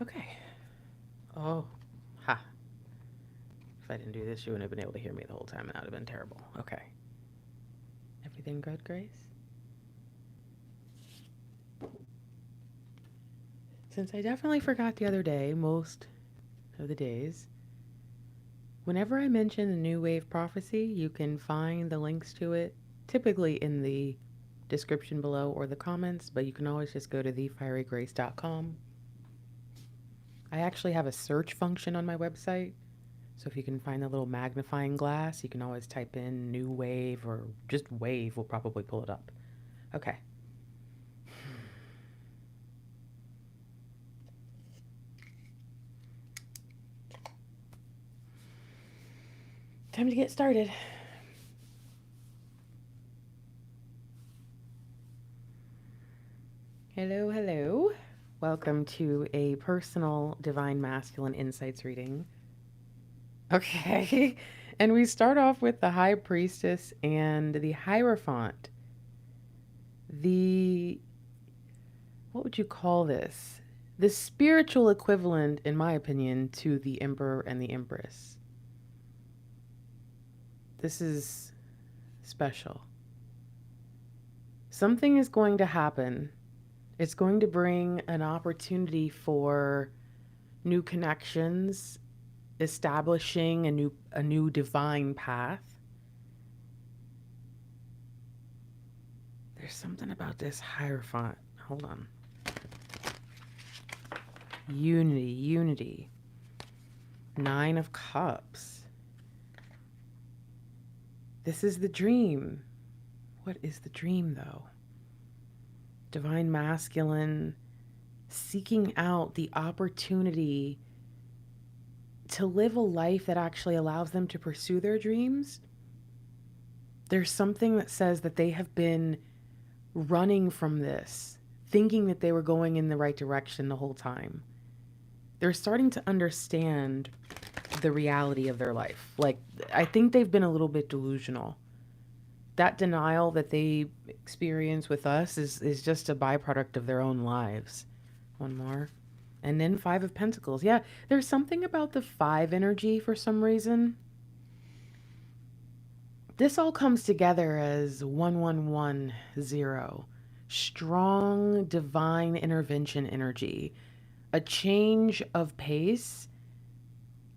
Okay. Oh, ha. If I didn't do this, you wouldn't have been able to hear me the whole time, and that would have been terrible. Okay. Everything good, Grace? Since I definitely forgot the other day, most of the days, whenever I mention the New Wave Prophecy, you can find the links to it typically in the description below or the comments, but you can always just go to thefierygrace.com. I actually have a search function on my website. So if you can find the little magnifying glass, you can always type in New Wave or just Wave will probably pull it up. Okay. Time to get started. Hello, hello. Welcome to a personal Divine Masculine Insights reading. Okay. And we start off with the High Priestess and the Hierophant. What would you call this? The spiritual equivalent, in my opinion, to the Emperor and the Empress. This is special. Something is going to happen. It's going to bring an opportunity for new connections, establishing a new divine path. There's something about this Hierophant. Hold on. Unity. 9 of Cups. This is the dream. What is the dream, though? Divine Masculine seeking out the opportunity to live a life that actually allows them to pursue their dreams. There's something that says that they have been running from this, thinking that they were going in the right direction the whole time. They're starting to understand the reality of their life. Like, I think they've been a little bit delusional. That denial that they experience with us is just a byproduct of their own lives. One more. And then 5 of Pentacles. Yeah, there's something about the 5 energy for some reason. This all comes together as 1110. Strong divine intervention energy. A change of pace,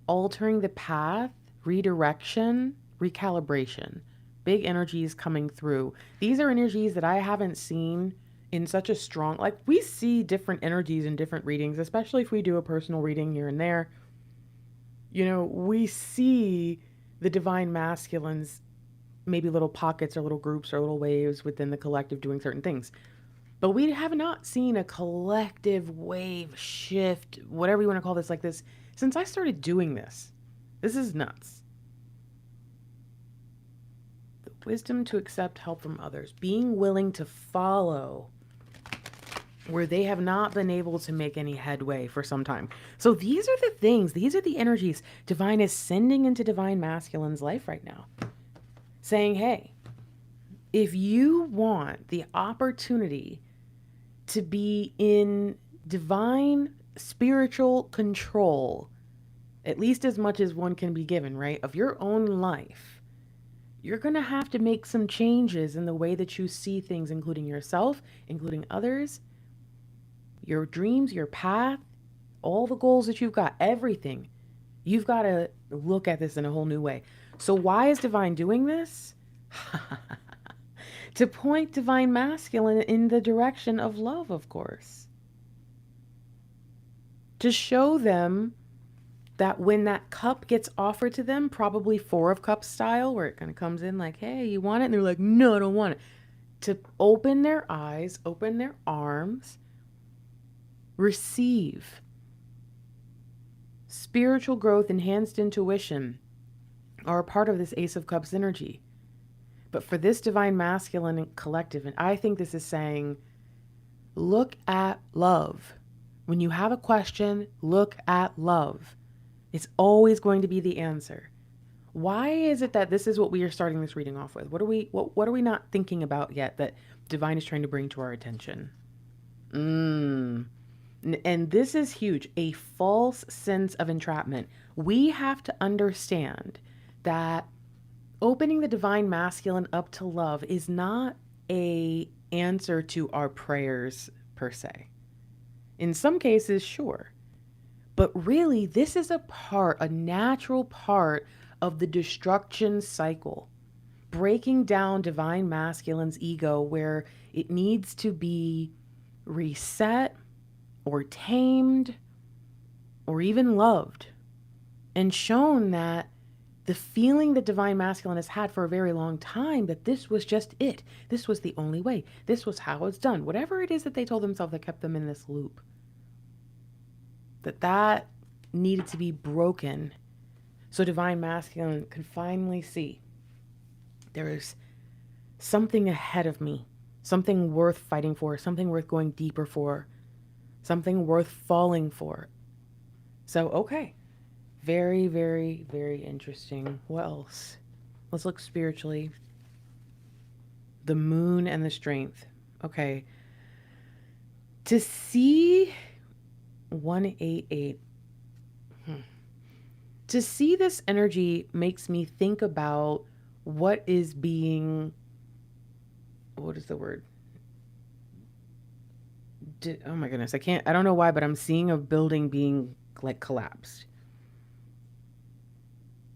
altering the path, redirection, recalibration. Big energies coming through. These are energies that I haven't seen in such a strong, like we see different energies in different readings, especially if we do a personal reading here and there. You know, we see the divine masculines, maybe little pockets or little groups or little waves within the collective doing certain things. But we have not seen a collective wave shift, whatever you want to call this, like this, since I started doing this. This is nuts. The wisdom to accept help from others, being willing to follow where they have not been able to make any headway for some time. So these are the things, these are the energies divine is sending into divine masculine's life right now. Saying, hey, if you want the opportunity to be in divine spiritual control, at least as much as one can be given, right, of your own life, you're going to have to make some changes in the way that you see things, including yourself, including others, your dreams, your path, all the goals that you've got, everything. You've got to look at this in a whole new way. So why is divine doing this? To point divine masculine in the direction of love, of course. To show them that when that cup gets offered to them, probably 4 of Cups style, where it kind of comes in like, hey, you want it? And they're like, no, I don't want it. To open their eyes, open their arms, receive. Spiritual growth, enhanced intuition are a part of this Ace of Cups energy. But for this divine masculine collective, and I think this is saying, look at love. When you have a question, look at love. It's always going to be the answer. Why is it that this is what we are starting this reading off with? What are we not thinking about yet that divine is trying to bring to our attention? And this is huge, a false sense of entrapment. We have to understand that opening the divine masculine up to love is not a answer to our prayers per se. In some cases, sure. But really, this is a natural part of the destruction cycle. Breaking down divine masculine's ego where it needs to be reset or tamed or even loved, and shown that the feeling that divine masculine has had for a very long time, that this was just it. This was the only way. This was how it's done. Whatever it is that they told themselves that kept them in this loop, that needed to be broken so divine masculine could finally see there is something ahead of me, something worth fighting for, something worth going deeper for, something worth falling for. So, okay. Very, very, very interesting. What else? Let's look spiritually. The moon and the strength. Okay. To see 188. To see this energy makes me think about what is being, what is the word? Oh my goodness. I don't know why, but I'm seeing a building being like collapsed.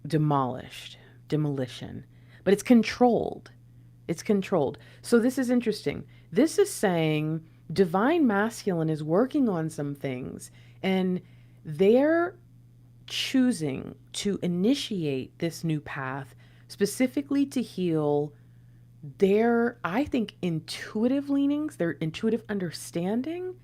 Demolished. Demolition. But it's controlled. It's controlled. So this is interesting. This is saying divine masculine is working on some things, and they're choosing to initiate this new path specifically to heal their, I think, intuitive leanings, their intuitive understanding,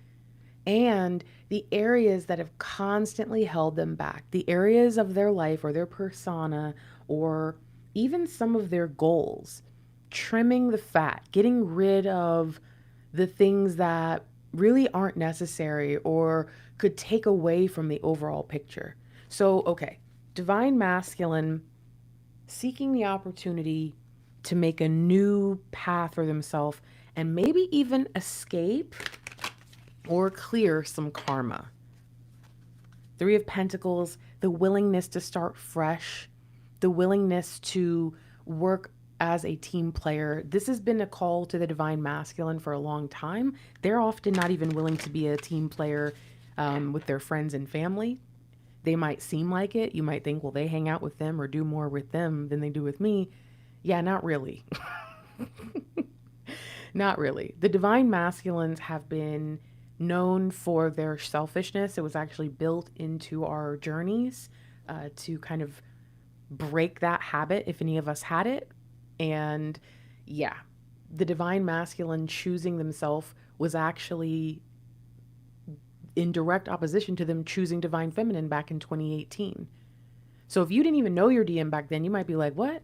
and the areas that have constantly held them back, the areas of their life or their persona or even some of their goals, trimming the fat, getting rid of the things that really aren't necessary or could take away from the overall picture. So, okay, divine masculine seeking the opportunity to make a new path for themselves and maybe even escape or clear some karma. Three of Pentacles, the willingness to start fresh, the willingness to work as a team player. This has been a call to the divine masculine for a long time. They're often not even willing to be a team player with their friends and family. They might seem like it. You might think, well, they hang out with them or do more with them than they do with me. Yeah, not really. Not really. The divine masculines have been known for their selfishness. It was actually built into our journeys to kind of break that habit if any of us had it. And yeah, the divine masculine choosing themselves was actually in direct opposition to them choosing divine feminine back in 2018. So if you didn't even know your DM back then, you might be like, what?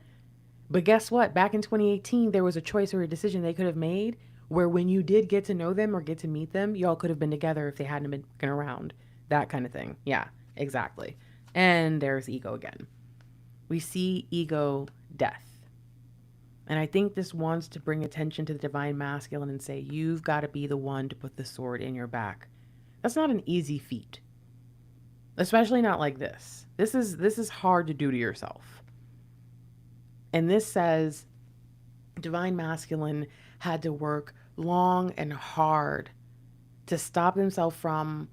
But guess what? Back in 2018, there was a choice or a decision they could have made where when you did get to know them or get to meet them, y'all could have been together if they hadn't been working around. That kind of thing. Yeah, exactly. And there's ego again. We see ego death. And I think this wants to bring attention to the divine masculine and say, you've got to be the one to put the sword in your back. That's not an easy feat. Especially not like this. This is hard to do to yourself. And this says divine masculine had to work long and hard to stop themselves from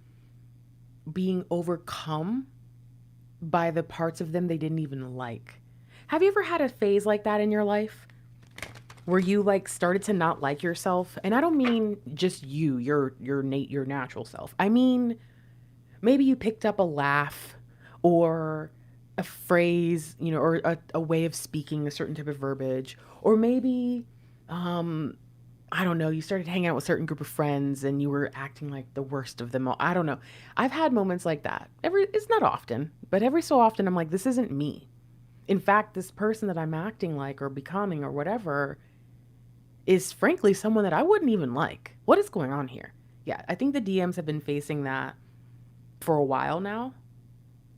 being overcome by the parts of them they didn't even like. Have you ever had a phase like that in your life? Where you like started to not like yourself? And I don't mean just you, your natural self. I mean, maybe you picked up a laugh or a phrase, you know, or a way of speaking, a certain type of verbiage, or maybe, I don't know, you started hanging out with a certain group of friends and you were acting like the worst of them all. I don't know. I've had moments like that. It's not often, but every so often I'm like, this isn't me. In fact, this person that I'm acting like or becoming or whatever is frankly someone that I wouldn't even like. What is going on here? Yeah, I think the DMs have been facing that for a while now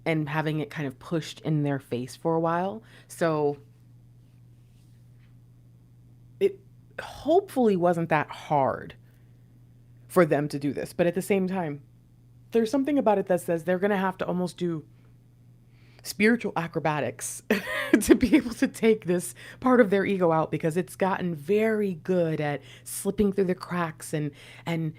and having it kind of pushed in their face for a while. So it hopefully wasn't that hard for them to do this. But at the same time, there's something about it that says they're going to have to almost do spiritual acrobatics to be able to take this part of their ego out, because it's gotten very good at slipping through the cracks. And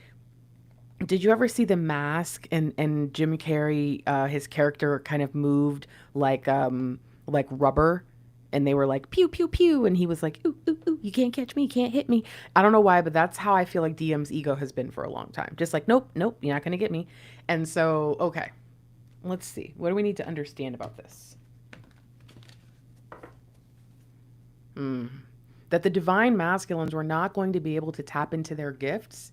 did you ever see The Mask, and Jim Carrey, his character kind of moved like rubber, and they were like pew pew pew, and he was like ooh ooh ooh, you can't catch me, you can't hit me. I don't know why, but that's how I feel like DM's ego has been for a long time. Just like nope, nope, you're not going to get me. And so, okay. Let's see. What do we need to understand about this? That the divine masculines were not going to be able to tap into their gifts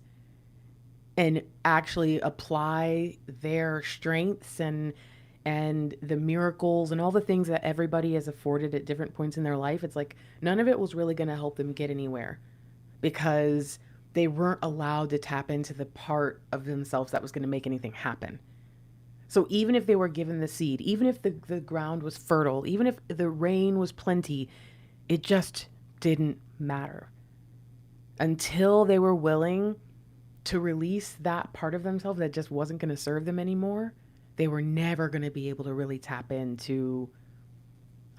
and actually apply their strengths and the miracles and all the things that everybody has afforded at different points in their life. It's like none of it was really going to help them get anywhere, because they weren't allowed to tap into the part of themselves that was going to make anything happen. So even if they were given the seed, even if the ground was fertile, even if the rain was plenty, it just didn't matter until they were willing to release that part of themselves that just wasn't going to serve them anymore. They were never going to be able to really tap into,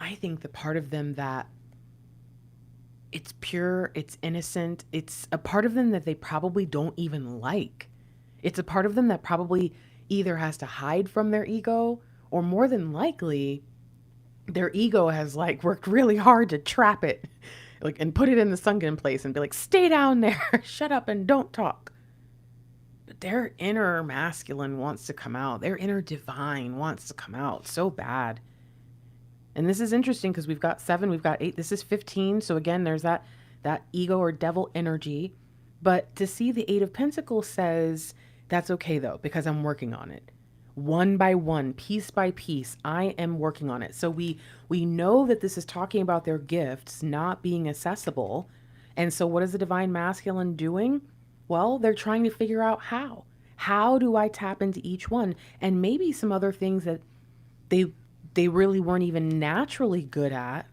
I think, the part of them that it's pure, it's innocent, it's a part of them that they probably don't even like. It's a part of them that probably either has to hide from their ego, or more than likely their ego has like worked really hard to trap it, like, and put it in the sunken place and be like, stay down there, shut up and don't talk. But their inner masculine wants to come out. Their inner divine wants to come out so bad. And this is interesting because we've got 7, we've got 8, this is 15. So again, there's that ego or devil energy. But to see the 8 of Pentacles says, that's okay though, because I'm working on it. One by one, piece by piece, I am working on it. So we know that this is talking about their gifts not being accessible. And so what is the divine masculine doing? Well, they're trying to figure out how. How do I tap into each one? And maybe some other things that they really weren't even naturally good at,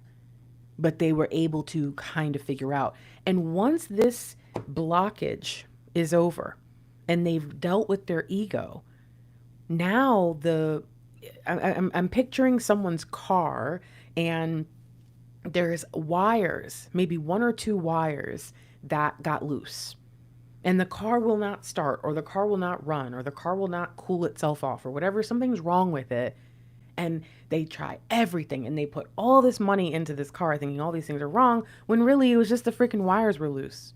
but they were able to kind of figure out. And once this blockage is over, and they've dealt with their ego, now I'm picturing someone's car, and there's wires, maybe 1 or 2 wires that got loose, and the car will not start, or the car will not run, or the car will not cool itself off, or whatever, something's wrong with it. And they try everything, and they put all this money into this car thinking all these things are wrong, when really it was just the freaking wires were loose.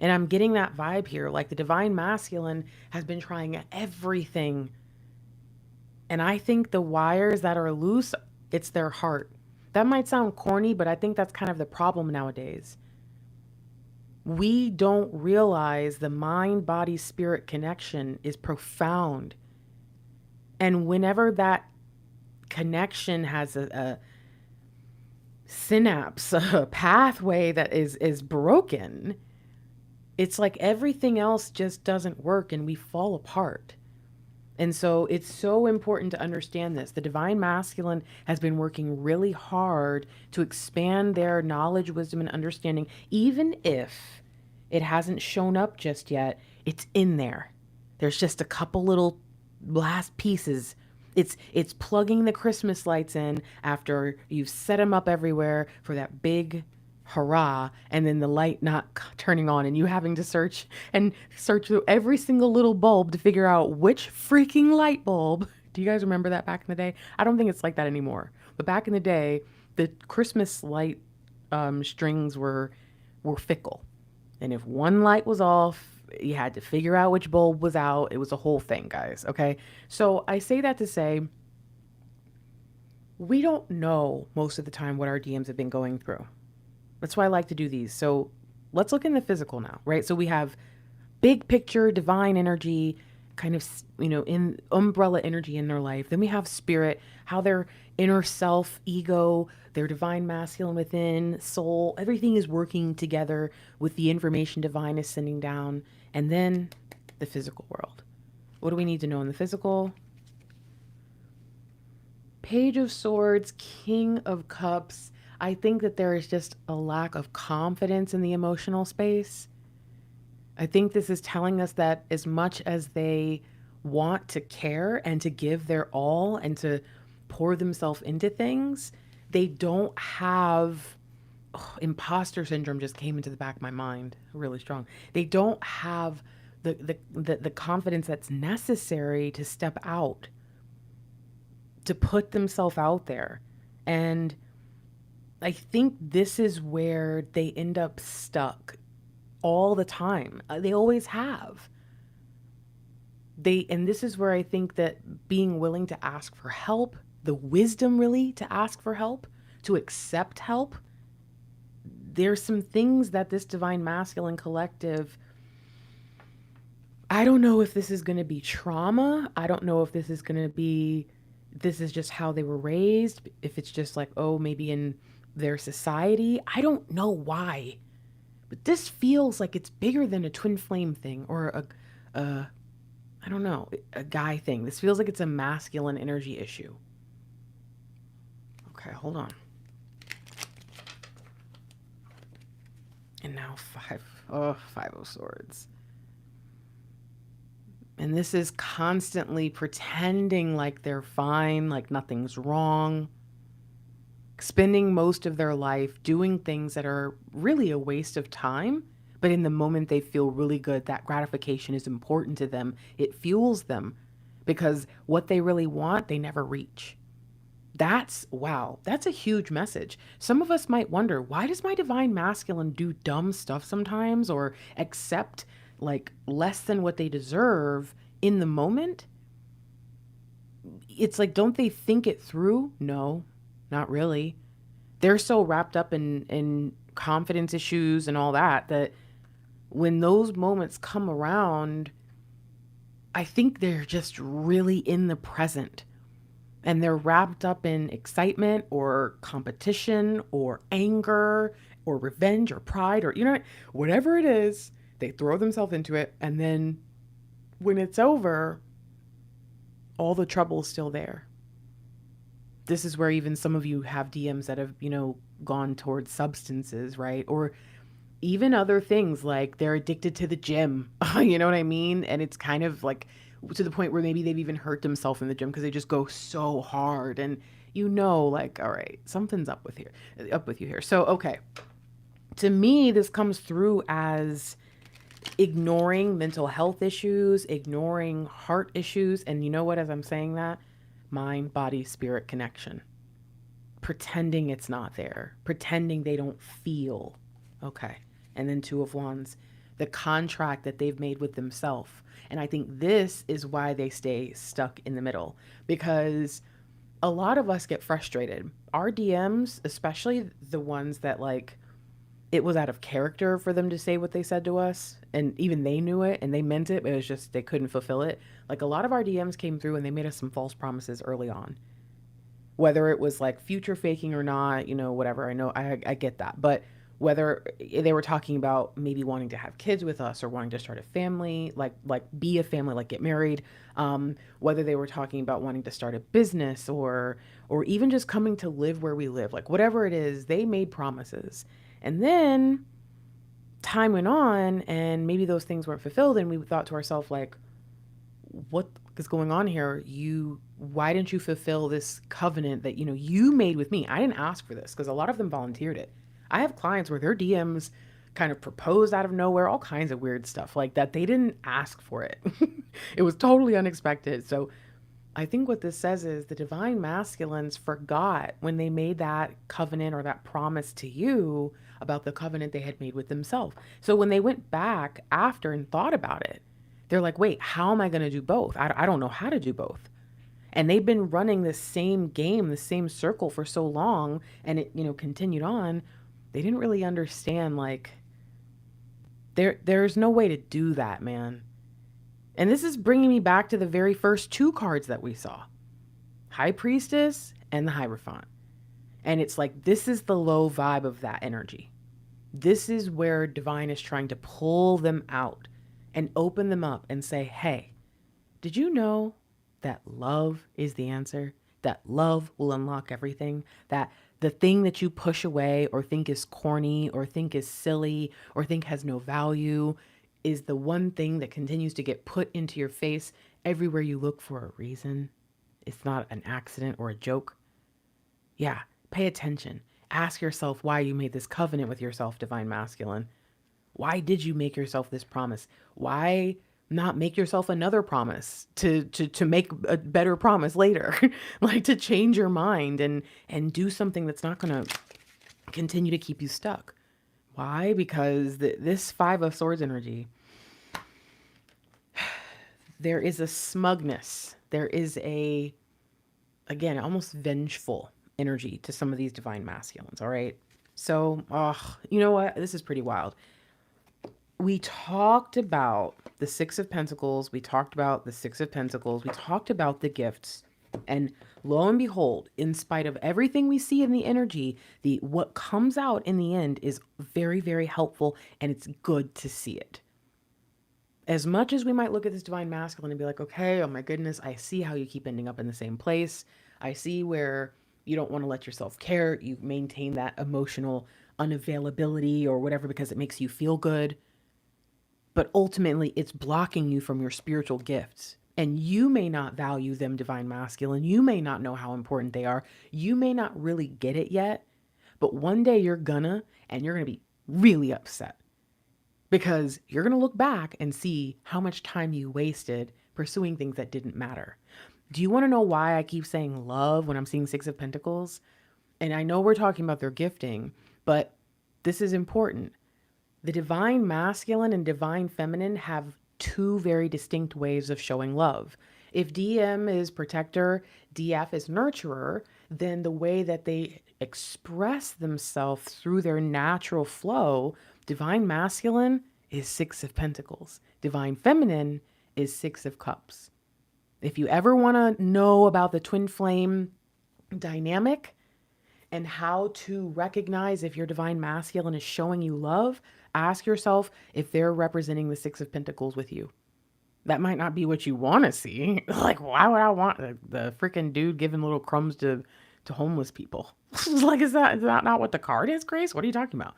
And I'm getting that vibe here. Like the divine masculine has been trying everything. And I think the wires that are loose, it's their heart. That might sound corny, but I think that's kind of the problem nowadays. We don't realize the mind, body, spirit connection is profound. And whenever that connection has a synapse, a pathway that is broken, it's like everything else just doesn't work and we fall apart. And so it's so important to understand this. The divine masculine has been working really hard to expand their knowledge, wisdom, and understanding. Even if it hasn't shown up just yet, it's in there. There's just a couple little last pieces. It's plugging the Christmas lights in after you've set them up everywhere for that big hurrah, and then the light not turning on, and you having to search through every single little bulb to figure out which freaking light bulb. Do you guys remember that back in the day? I don't think it's like that anymore. But back in the day, the Christmas light strings were fickle. And if one light was off, you had to figure out which bulb was out. It was a whole thing, guys. Okay. So I say that to say, we don't know most of the time what our DMs have been going through. That's why I like to do these. So let's look in the physical now, right? So we have big picture, divine energy, kind of, in umbrella energy in their life. Then we have spirit, how their inner self, ego, their divine masculine within, soul, everything is working together with the information divine is sending down. And then the physical world. What do we need to know in the physical? Page of Swords, King of Cups. I think that there is just a lack of confidence in the emotional space. I think this is telling us that as much as they want to care and to give their all and to pour themselves into things, they don't have imposter syndrome just came into the back of my mind really strong. They don't have the confidence that's necessary to step out, to put themselves out there. And I think this is where they end up stuck all the time. They always have. And this is where I think that being willing to ask for help, the wisdom really to ask for help, to accept help, there's some things that this divine masculine collective, I don't know if this is going to be trauma. I don't know if this is going to be, this is just how they were raised. If it's just like, oh, maybe in their society. I don't know why. But this feels like it's bigger than a twin flame thing or I don't know, a guy thing. This feels like it's a masculine energy issue. Okay, hold on. And now Five of Swords. And this is constantly pretending like they're fine, like nothing's wrong. Spending most of their life doing things that are really a waste of time. But in the moment they feel really good, that gratification is important to them. It fuels them because what they really want, they never reach. Wow, that's a huge message. Some of us might wonder, why does my divine masculine do dumb stuff sometimes or accept like less than what they deserve in the moment? It's like, don't they think it through? No, not really. They're so wrapped up in confidence issues and all that when those moments come around, I think they're just really in the present. And they're wrapped up in excitement or competition or anger or revenge or pride or, whatever it is, they throw themselves into it. And then when it's over, all the trouble is still there. This is where even some of you have DMs that have, gone towards substances, right? Or even other things like they're addicted to the gym. You know what I mean? And it's kind of like to the point where maybe they've even hurt themselves in the gym because they just go so hard and like, all right, something's up with you here. So, okay. To me, this comes through as ignoring mental health issues, ignoring heart issues. And you know what, as I'm saying that, mind, body, spirit connection, pretending it's not there, pretending they don't feel. Okay. And then Two of Wands, the contract that they've made with themselves. And I think this is why they stay stuck in the middle, because a lot of us get frustrated. Our DMs, especially the ones that like it was out of character for them to say what they said to us, and even they knew it and they meant it, but it was just they couldn't fulfill it. Like a lot of our DMs came through and they made us some false promises early on. Whether it was like future faking or not, whatever. I know I get that. But whether they were talking about maybe wanting to have kids with us or wanting to start a family, like be a family, like get married, whether they were talking about wanting to start a business or even just coming to live where we live, like whatever it is, they made promises. And then time went on and maybe those things weren't fulfilled. And we thought to ourselves, like, what is going on here? Why didn't you fulfill this covenant that, you made with me? I didn't ask for this, because a lot of them volunteered it. I have clients where their DMs kind of proposed out of nowhere, all kinds of weird stuff like that. They didn't ask for it. It was totally unexpected. So I think what this says is the divine masculines forgot when they made that covenant or that promise to you about the covenant they had made with themselves. So when they went back after and thought about it, they're like, wait, how am I going to do both? I don't know how to do both. And they've been running the same game, the same circle for so long, and it, continued on. They didn't really understand, like, there's no way to do that, man. And this is bringing me back to the very first two cards that we saw. High Priestess and the Hierophant. And it's like, this is the low vibe of that energy. This is where divine is trying to pull them out and open them up and say, hey, did you know that love is the answer? That love will unlock everything? That the thing that you push away or think is corny or think is silly or think has no value is the one thing that continues to get put into your face everywhere you look for a reason. It's not an accident or a joke. Yeah, pay attention. Ask yourself why you made this covenant with yourself, divine masculine. Why did you make yourself this promise? Why not make yourself another promise to make a better promise later? Like to change your mind and do something that's not going to continue to keep you stuck. Why? Because this Five of Swords energy, there is a smugness. There is a, again, almost vengeful energy to some of these divine masculines, all right? So, you know what? This is pretty wild. We talked about the Six of Pentacles. We talked about the Six of Pentacles. We talked about the gifts. And lo and behold, in spite of everything we see in the energy, the what comes out in the end is very, very helpful, and it's good to see it. As much as we might look at this divine masculine and be like, okay, oh my goodness, I see how you keep ending up in the same place. I see where you don't want to let yourself care. You maintain that emotional unavailability or whatever because it makes you feel good. But ultimately, it's blocking you from your spiritual gifts. And you may not value them, divine masculine. You may not know how important they are. You may not really get it yet. But one day you're gonna, and you're gonna be really upset. Because you're gonna look back and see how much time you wasted pursuing things that didn't matter. Do you wanna know why I keep saying love when I'm seeing Six of Pentacles? And I know we're talking about their gifting, but this is important. The divine masculine and divine feminine have two very distinct ways of showing love. If DM is protector, DF is nurturer, then the way that they express themselves through their natural flow, divine masculine is Six of Pentacles. Divine feminine is Six of Cups. If you ever want to know about the twin flame dynamic and how to recognize if your divine masculine is showing you love, ask yourself if they're representing the Six of Pentacles with you. That might not be what you want to see. Like, why would I want the freaking dude giving little crumbs to homeless people? Like, is that not what the card is, Grace? What are you talking about?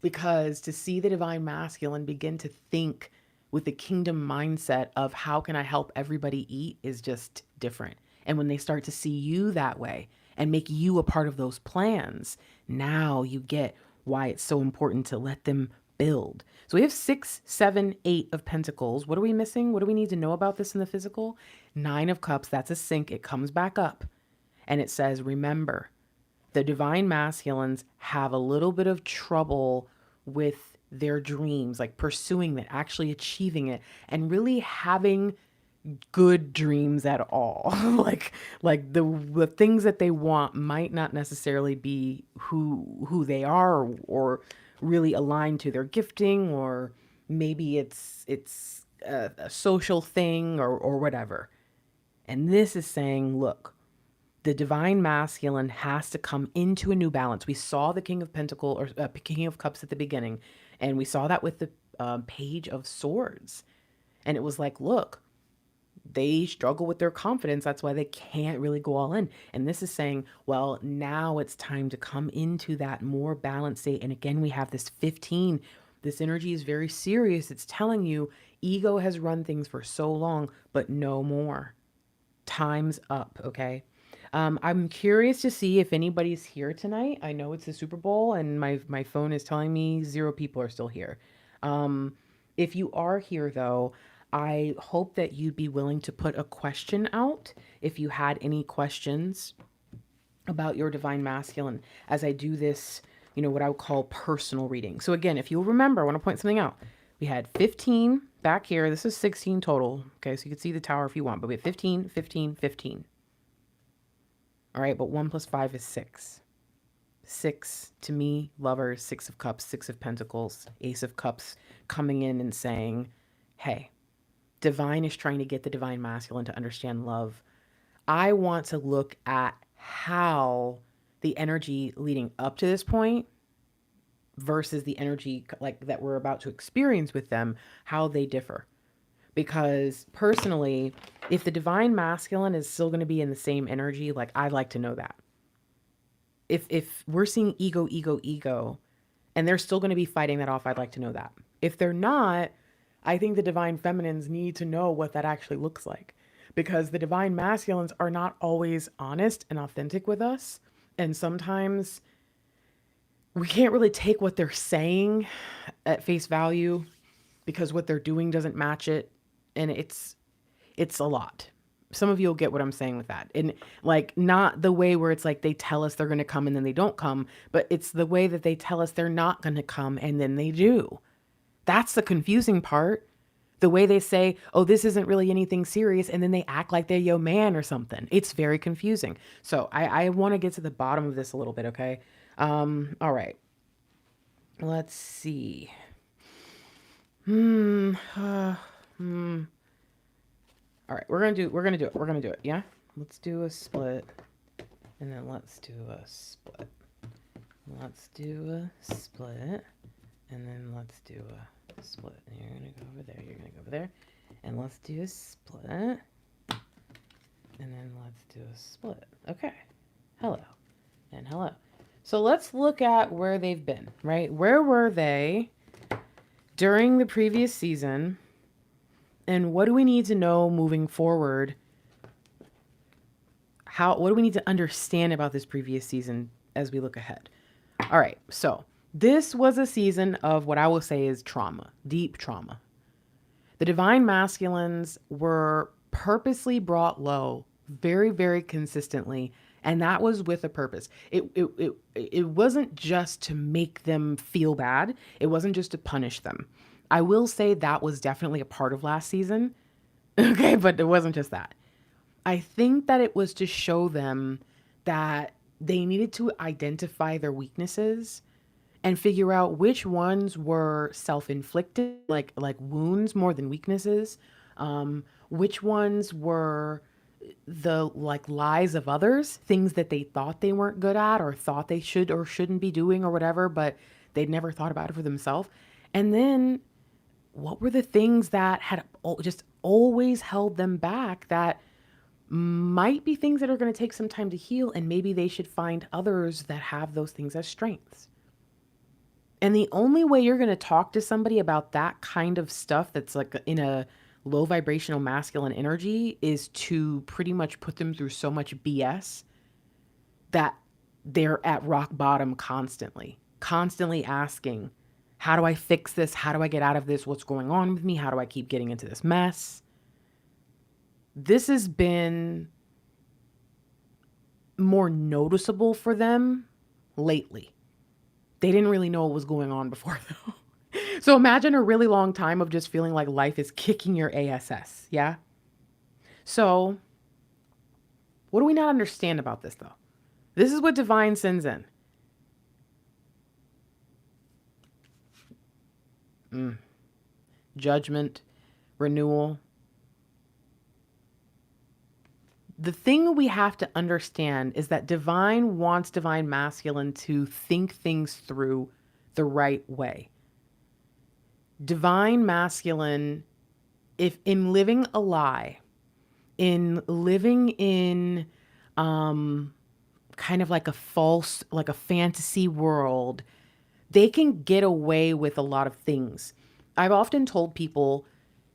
Because to see the divine masculine begin to think with the kingdom mindset of how can I help everybody eat is just different. And when they start to see you that way and make you a part of those plans, now you get why it's so important to let them build. So we have 6, 7, 8 of Pentacles. What are we missing? What do we need to know about this in the physical? 9 of Cups, that's a sync. It comes back up. And it says, remember, the divine masculines have a little bit of trouble with their dreams, like pursuing it, actually achieving it, and really having good dreams at all. like the things that they want might not necessarily be who they are or really aligned to their gifting, or maybe it's a social thing or whatever. And this is saying, look, the divine masculine has to come into a new balance. We saw the King of Pentacles or King of Cups at the beginning, and we saw that with the Page of Swords. And it was like, look, they struggle with their confidence. That's why they can't really go all in. And this is saying, well, now it's time to come into that more balanced state. And again, we have this 15. This energy is very serious. It's telling you ego has run things for so long, but no more. Time's up, okay? I'm curious to see if anybody's here tonight. I know it's the Super Bowl and my phone is telling me 0 people are still here. If you are here though, I hope that you'd be willing to put a question out if you had any questions about your divine masculine as I do this, what I would call personal reading. So again, if you'll remember, I want to point something out. We had 15 back here. This is 16 total. Okay, so you can see the tower if you want, but we have 15, 15, 15. All right, but 1 + 5 is 6. 6 to me, lovers, 6 of Cups, 6 of Pentacles, Ace of Cups coming in and saying, hey, divine is trying to get the divine masculine to understand love. I want to look at how the energy leading up to this point versus the energy like that we're about to experience with them, how they differ. Because personally, if the divine masculine is still going to be in the same energy, like I'd like to know that. If we're seeing ego, and they're still going to be fighting that off, I'd like to know that. If they're not, I think the divine feminines need to know what that actually looks like, because the divine masculines are not always honest and authentic with us. And sometimes we can't really take what they're saying at face value because what they're doing doesn't match it. And it's a lot. Some of you will get what I'm saying with that. And like, not the way where it's like they tell us they're going to come and then they don't come, but it's the way that they tell us they're not going to come and then they do. That's the confusing part. The way they say, oh, this isn't really anything serious, and then they act like they're your man or something. It's very confusing. So I want to get to the bottom of this a little bit, okay? All right. Let's see. All right, we're gonna do it. Yeah, let's do a split, and then let's do a split. Let's do a split, and then let's do a split. And you're gonna go over there. You're gonna go over there, and let's do a split, and then let's do a split. Okay. Hello, and hello. So let's look at where they've been. Right? Where were they during the previous season? And what do we need to know moving forward? What do we need to understand about this previous season as we look ahead? All right, so this was a season of what I will say is trauma, deep trauma. The divine masculines were purposely brought low very, very consistently, and that was with a purpose. It wasn't just to make them feel bad. It wasn't just to punish them. I will say that was definitely a part of last season. Okay, but it wasn't just that. I think that it was to show them that they needed to identify their weaknesses and figure out which ones were self-inflicted, like wounds more than weaknesses. Which ones were the like lies of others, things that they thought they weren't good at or thought they should or shouldn't be doing or whatever, but they'd never thought about it for themselves. And then what were the things that had just always held them back that might be things that are going to take some time to heal, and maybe they should find others that have those things as strengths. And the only way you're going to talk to somebody about that kind of stuff that's like in a low vibrational masculine energy is to pretty much put them through so much BS that they're at rock bottom constantly asking, how do I fix this? How do I get out of this? What's going on with me? How do I keep getting into this mess? This has been more noticeable for them lately. They didn't really know what was going on before, though. So imagine a really long time of just feeling like life is kicking your ass, yeah? So what do we not understand about this, though? This is what divine sends in. Judgment, renewal. The thing we have to understand is that divine wants divine masculine to think things through the right way. Divine masculine, if in living a lie, in living in kind of like a false, like a fantasy world, they can get away with a lot of things. I've often told people,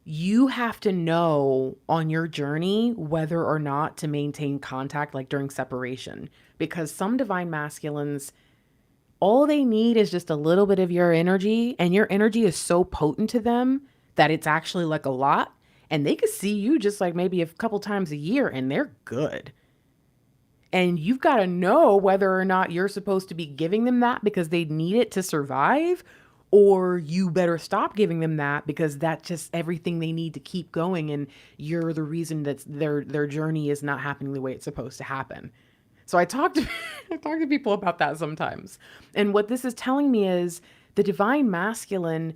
you have to know on your journey whether or not to maintain contact, like during separation, because some divine masculines, all they need is just a little bit of your energy, and your energy is so potent to them that it's actually like a lot, and they could see you just like maybe a couple times a year and they're good. And you've got to know whether or not you're supposed to be giving them that because they need it to survive, or you better stop giving them that because that's just everything they need to keep going, and you're the reason that their journey is not happening the way it's supposed to happen. So I talk to people about that sometimes. And what this is telling me is the divine masculine,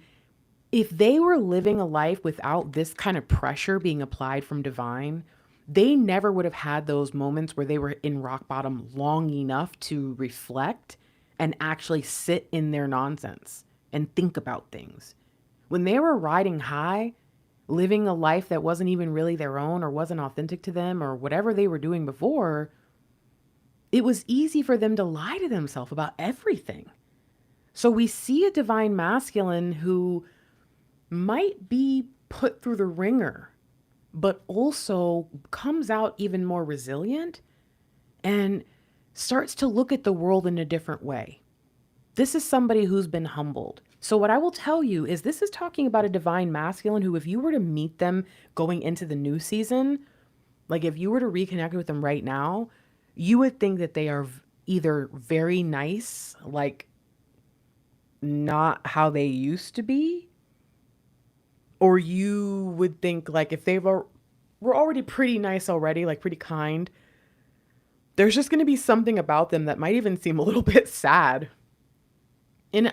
if they were living a life without this kind of pressure being applied from divine, they never would have had those moments where they were in rock bottom long enough to reflect and actually sit in their nonsense and think about things. When they were riding high, living a life that wasn't even really their own or wasn't authentic to them or whatever they were doing before, it was easy for them to lie to themselves about everything. So we see a divine masculine who might be put through the ringer, but also comes out even more resilient and starts to look at the world in a different way. This is somebody who's been humbled. So, what I will tell you is this is talking about a divine masculine who, if you were to meet them going into the new season, like if you were to reconnect with them right now, you would think that they are either very nice, like not how they used to be, or you would think like if they were already pretty nice already, like pretty kind, there's just going to be something about them that might even seem a little bit sad. And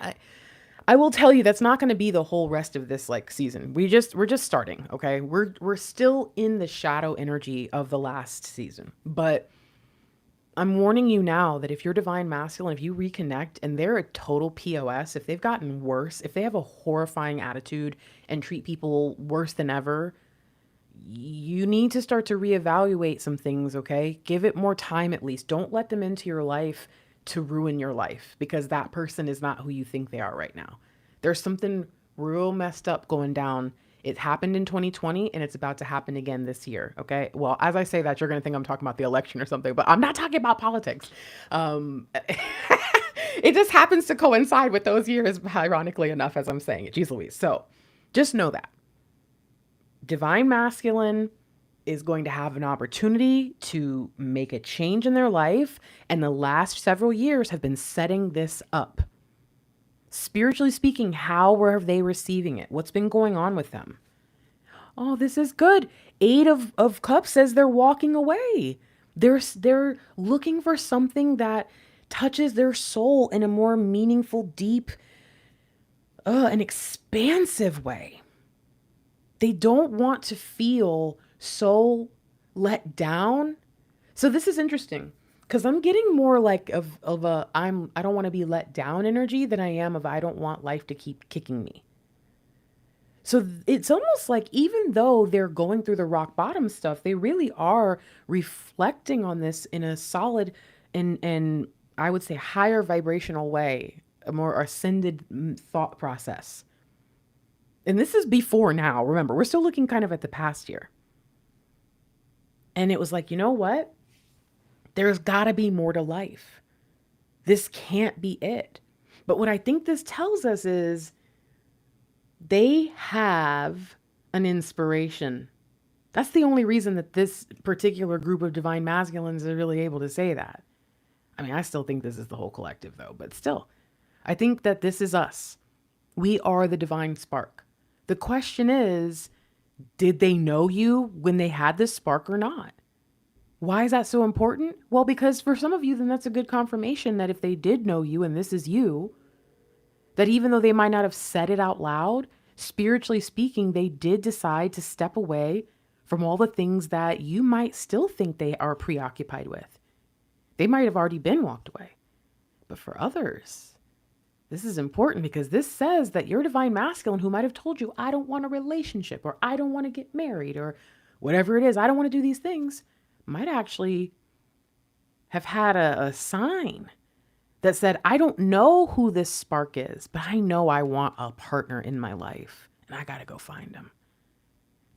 I will tell you that's not going to be the whole rest of this like season. We're just starting, okay? We're still in the shadow energy of the last season. But I'm warning you now that if you're divine masculine, if you reconnect and they're a total POS, if they've gotten worse, if they have a horrifying attitude and treat people worse than ever, you need to start to reevaluate some things, okay? Give it more time at least. Don't let them into your life to ruin your life because that person is not who you think they are right now. There's something real messed up going down. It happened in 2020 and it's about to happen again this year, okay? Well, as I say that, you're going to think I'm talking about the election or something, but I'm not talking about politics. It just happens to coincide with those years, ironically enough, as I'm saying it. Jeez Louise. So just know that. Divine masculine is going to have an opportunity to make a change in their life. And the last several years have been setting this up. Spiritually speaking, how were they receiving it? What's been going on with them? Oh, this is good. Eight of Cups says they're walking away. They're looking for something that touches their soul in a more meaningful, deep, and expansive way. They don't want to feel so let down. So this is interesting because I'm getting more like of a I don't want to be let down energy than I am of I don't want life to keep kicking me. So it's almost like even though they're going through the rock bottom stuff, they really are reflecting on this in a solid and I would say higher vibrational way, a more ascended thought process. And this is before now. Remember, we're still looking kind of at the past year. And it was like, you know what? There's got to be more to life. This can't be it. But what I think this tells us is they have an inspiration. That's the only reason that this particular group of divine masculines is really able to say that. I mean, I still think this is the whole collective though, but still, I think that this is us. We are the divine spark. The question is, did they know you when they had this spark or not? Why is that so important? Well, because for some of you, then that's a good confirmation that if they did know you and this is you, that even though they might not have said it out loud, spiritually speaking, they did decide to step away from all the things that you might still think they are preoccupied with. They might have already been walked away. But for others, this is important because this says that your divine masculine who might have told you, I don't want a relationship or I don't want to get married or whatever it is, I don't want to do these things, might actually have had a sign that said, I don't know who this spark is, but I know I want a partner in my life and I got to go find him.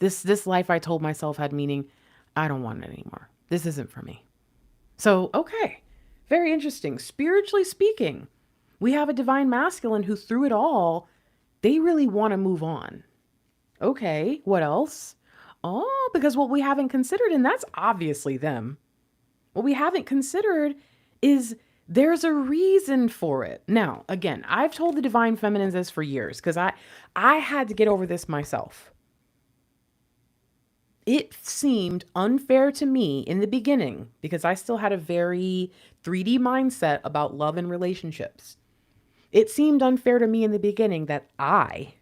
This life I told myself had meaning. I don't want it anymore. This isn't for me. So, okay. Very interesting. Spiritually speaking, we have a divine masculine who through it all, they really want to move on. Okay, what else? Oh, because what we haven't considered, and that's obviously them, what we haven't considered is there's a reason for it. Now, again, I've told the divine feminines this for years because I had to get over this myself. It seemed unfair to me in the beginning because I still had a very 3D mindset about love and relationships. It seemed unfair to me in the beginning that I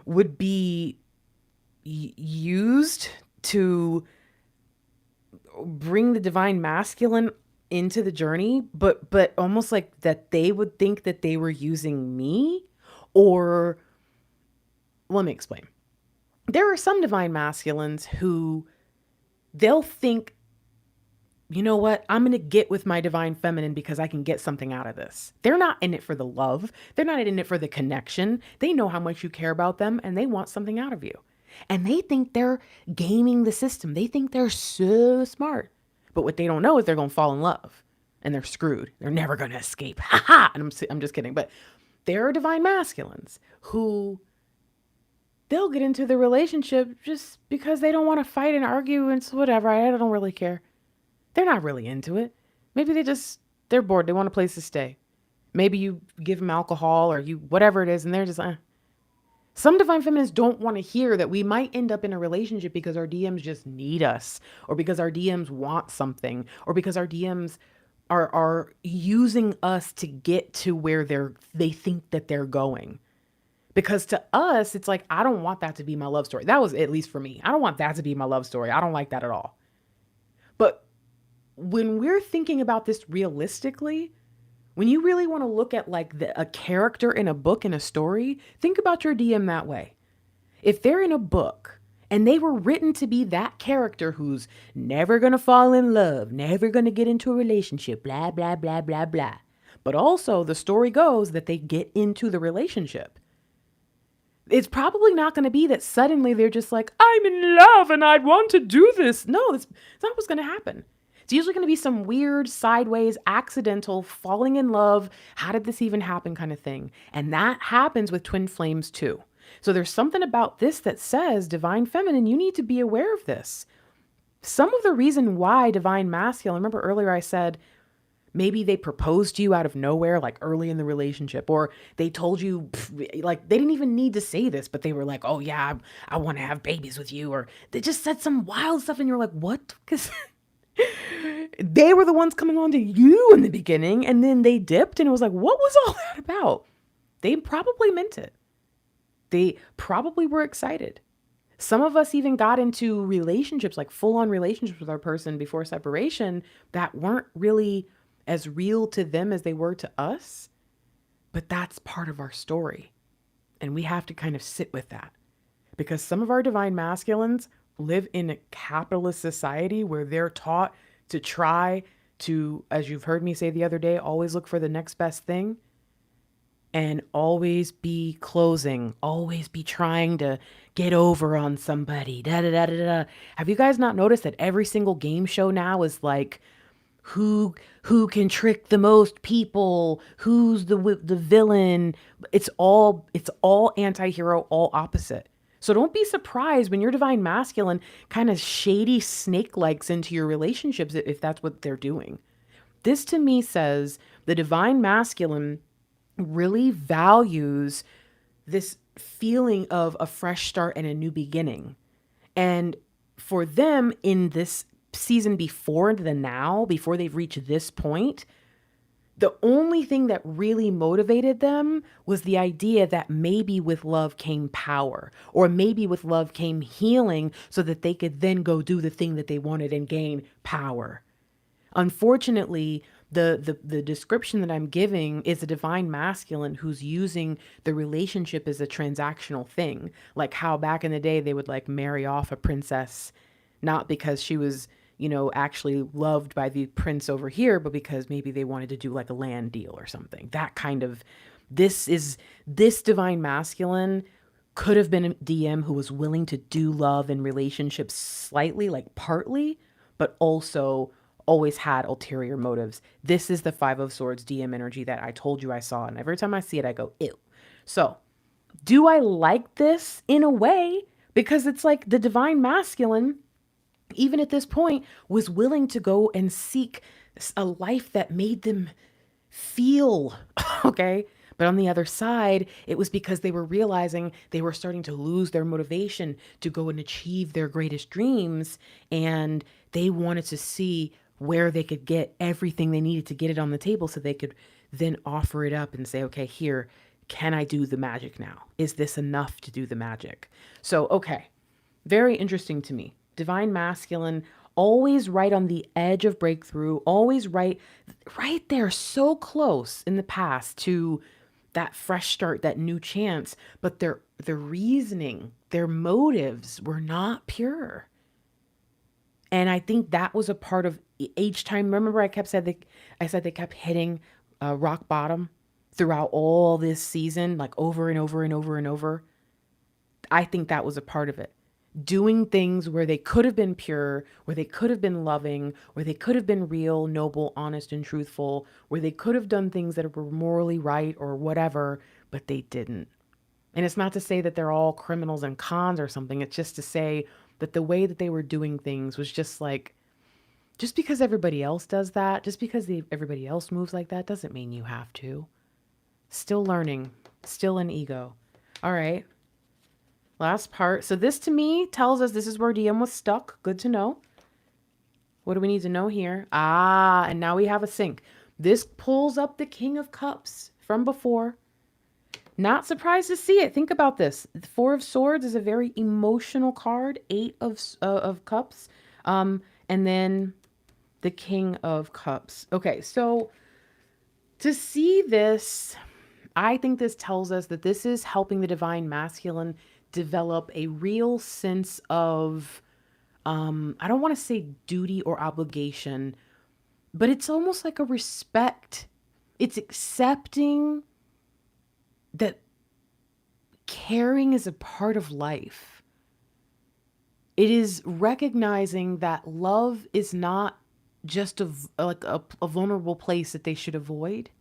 would be used to bring the divine masculine into the journey, but almost like that they would think that they were using me, or let me explain. There are some divine masculines who they'll think you know what? I'm going to get with my divine feminine because I can get something out of this. They're not in it for the love. They're not in it for the connection. They know how much you care about them and they want something out of you. And they think they're gaming the system. They think they're so smart. But what they don't know is they're going to fall in love and they're screwed. They're never going to escape. Ha ha. And I'm just kidding. But there are divine masculines who they'll get into the relationship just because they don't want to fight and argue and so whatever. I don't really care. They're not really into it. Maybe they're bored. They want a place to stay. Maybe you give them alcohol or whatever it is, and they're just, Some divine feminists don't want to hear that we might end up in a relationship because our DMs just need us, or because our DMs want something, or because our DMs are using us to get to where they think that they're going. Because to us, it's like, I don't want that to be my love story. That was, at least for me, I don't want that to be my love story. I don't like that at all. But when we're thinking about this realistically, when you really want to look at like a character in a book, in a story, think about your DM that way. If they're in a book and they were written to be that character who's never going to fall in love, never going to get into a relationship, blah, blah, blah, blah, blah. But also the story goes that they get into the relationship. It's probably not going to be that suddenly they're just like, I'm in love and I want to do this. No, that's not what's going to happen. It's usually going to be some weird, sideways, accidental, falling in love. How did this even happen kind of thing? And that happens with twin flames too. So there's something about this that says, divine feminine, you need to be aware of this. Some of the reason why divine masculine, remember earlier I said, maybe they proposed to you out of nowhere, like early in the relationship, or they told you, like, they didn't even need to say this, but they were like, oh yeah, I want to have babies with you. Or they just said some wild stuff and you're like, what? Because they were the ones coming on to you in the beginning, and then they dipped and it was like, what was all that about? They probably meant it. They probably were excited. Some of us even got into relationships, like full-on relationships with our person before separation, that weren't really as real to them as they were to us. But that's part of our story. And we have to kind of sit with that. Because some of our divine masculines live in a capitalist society where they're taught to try to, as you've heard me say the other day, always look for the next best thing and always be closing, always be trying to get over on somebody. Da, da, da, da, da. Have you guys not noticed that every single game show now is like, who can trick the most people? Who's the villain? It's all anti-hero, all opposite. So don't be surprised when your divine masculine kind of shady snake-likes into your relationships if that's what they're doing. This to me says the divine masculine really values this feeling of a fresh start and a new beginning. And for them in this season before the now, before they've reached this point, the only thing that really motivated them was the idea that maybe with love came power, or maybe with love came healing so that they could then go do the thing that they wanted and gain power. Unfortunately, the description that I'm giving is a divine masculine who's using the relationship as a transactional thing. Like how back in the day they would like marry off a princess, not because she was, actually loved by the prince over here, but because maybe they wanted to do like a land deal or something. That kind of, this divine masculine could have been a DM who was willing to do love and relationships slightly, like partly, but also always had ulterior motives. This is the Five of Swords DM energy that I told you I saw. And every time I see it, I go, ew. So do I like this? In a way, because it's like the divine masculine, even at this point, was willing to go and seek a life that made them feel okay. But on the other side, it was because they were realizing they were starting to lose their motivation to go and achieve their greatest dreams. And they wanted to see where they could get everything they needed to get it on the table so they could then offer it up and say, okay, here, can I do the magic now? Is this enough to do the magic? So, okay, very interesting to me. Divine masculine, always right on the edge of breakthrough, always right there, so close in the past to that fresh start, that new chance, but their reasoning, their motives were not pure. And I think that was a part of each time, remember I said they kept hitting rock bottom throughout all this season, like over and over and over and over. I think that was a part of it. Doing things where they could have been pure, where they could have been loving, where they could have been real, noble, honest, and truthful, where they could have done things that were morally right or whatever, but they didn't. And it's not to say that they're all criminals and cons or something. It's just to say that the way that they were doing things was just like, just because everybody else does that, just because everybody else moves like that, doesn't mean you have to. Still learning, still an ego. All right. Last part. So this to me tells us this is where DM was stuck. Good to know. What do we need to know here? And now we have a sync. This pulls up the King of Cups from before. Not surprised to see it. Think about this. The Four of Swords is a very emotional card. 8 of Cups. And then the King of Cups. Okay, so to see this, I think this tells us that this is helping the divine masculine develop a real sense of, I don't want to say duty or obligation, but it's almost like a respect. It's accepting that caring is a part of life. It is recognizing that love is not just a vulnerable place that they should avoid.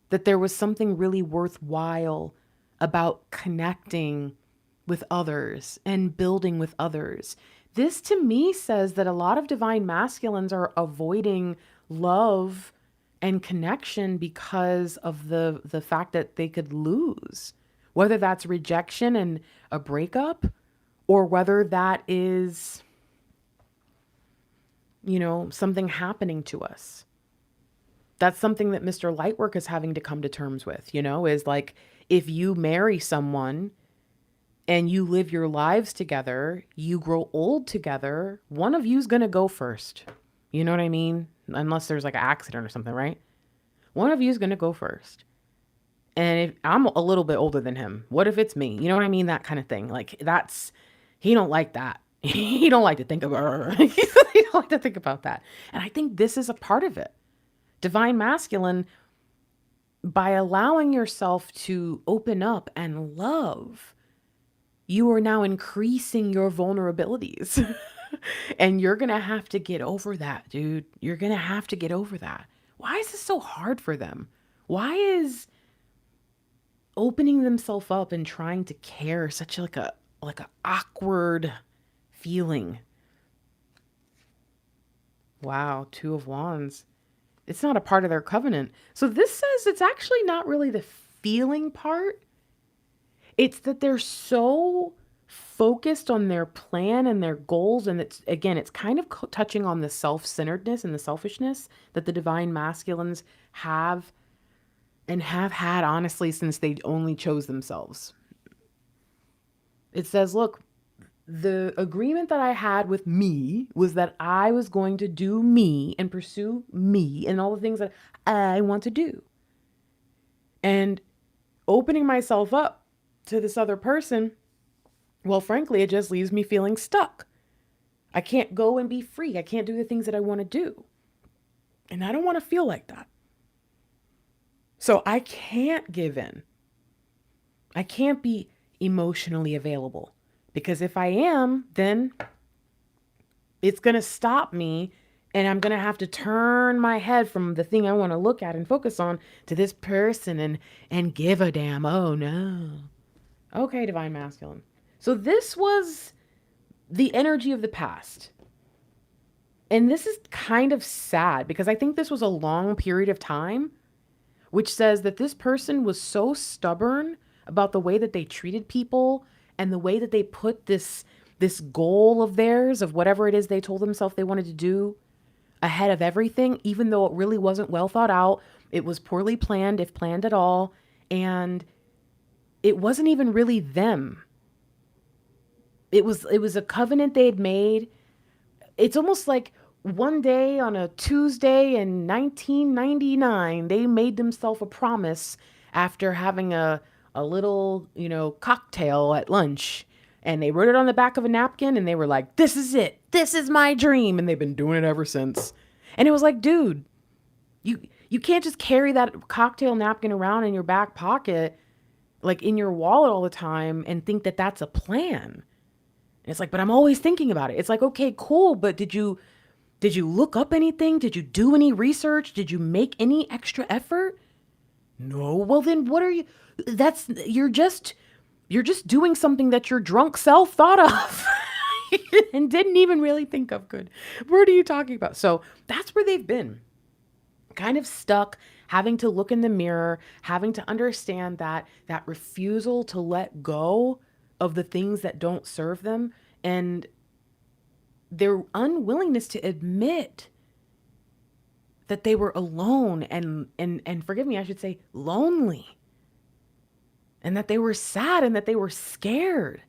That there was something really worthwhile about connecting with others and building with others. This to me says that a lot of divine masculines are avoiding love and connection because of the fact that they could lose, whether that's rejection and a breakup, or whether that is, something happening to us. That's something that Mr. Lightwork is having to come to terms with, is like, if you marry someone and you live your lives together, you grow old together, one of you's going to go first. You know what I mean? Unless there's like an accident or something, right? One of you's going to go first. And if I'm a little bit older than him, what if it's me? You know what I mean? That kind of thing. Like he don't like that. He don't like to think about he don't like to think about that. And I think this is a part of it. Divine masculine, by allowing yourself to open up and love, you are now increasing your vulnerabilities. And you're going to have to get over that, dude. You're going to have to get over that. Why is this so hard for them? Why is opening themselves up and trying to care such like a awkward feeling? Wow, 2 of Wands. It's not a part of their covenant. So this says it's actually not really the feeling part. It's that they're so focused on their plan and their goals. And it's kind of touching on the self-centeredness and the selfishness that the divine masculines have and have had, honestly, since they only chose themselves. It says, look, the agreement that I had with me was that I was going to do me and pursue me and all the things that I want to do. And opening myself up to this other person, well, frankly, it just leaves me feeling stuck. I can't go and be free. I can't do the things that I want to do. And I don't want to feel like that. So I can't give in. I can't be emotionally available. Because if I am, then it's going to stop me and I'm going to have to turn my head from the thing I want to look at and focus on to this person and give a damn. Oh, no. Okay, divine masculine. So this was the energy of the past. And this is kind of sad because I think this was a long period of time, which says that this person was so stubborn about the way that they treated people and the way that they put this goal of theirs, of whatever it is they told themselves they wanted to do, ahead of everything, even though it really wasn't well thought out. It was poorly planned, if planned at all. And it wasn't even really them. It was a covenant they had made. It's almost like one day on a Tuesday in 1999, they made themselves a promise after having a little, cocktail at lunch. And they wrote it on the back of a napkin and they were like, this is it. This is my dream. And they've been doing it ever since. And it was like, dude, you can't just carry that cocktail napkin around in your back pocket, like in your wallet all the time and think that that's a plan. And it's like, but I'm always thinking about it. It's like, okay, cool. But did you look up anything? Did you do any research? Did you make any extra effort? No. Well, then what are you, you're just doing something that your drunk self thought of and didn't even really think of. Good. What are you talking about? So that's where they've been. Kind of stuck, having to look in the mirror, having to understand that refusal to let go of the things that don't serve them, and their unwillingness to admit that they were alone and forgive me, I should say lonely, and that they were sad and that they were scared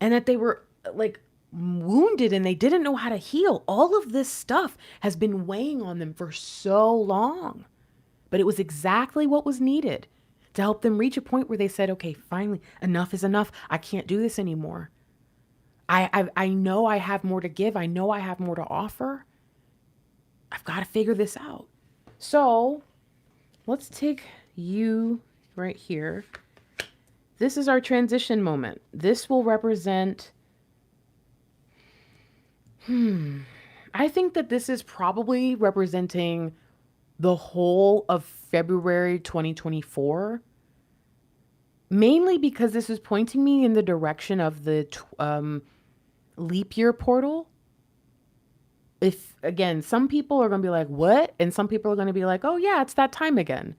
and that they were like wounded and they didn't know how to heal. All of this stuff has been weighing on them for so long, but it was exactly what was needed to help them reach a point where they said, okay, finally, enough is enough. I can't do this anymore. I know I have more to give. I know I have more to offer. I've got to figure this out. So let's take you right here. This is our transition moment. This will represent, I think that this is probably representing the whole of February 2024, mainly because this is pointing me in the direction of the leap year portal. If, again, some people are going to be like, what? And some people are going to be like, oh yeah, it's that time again.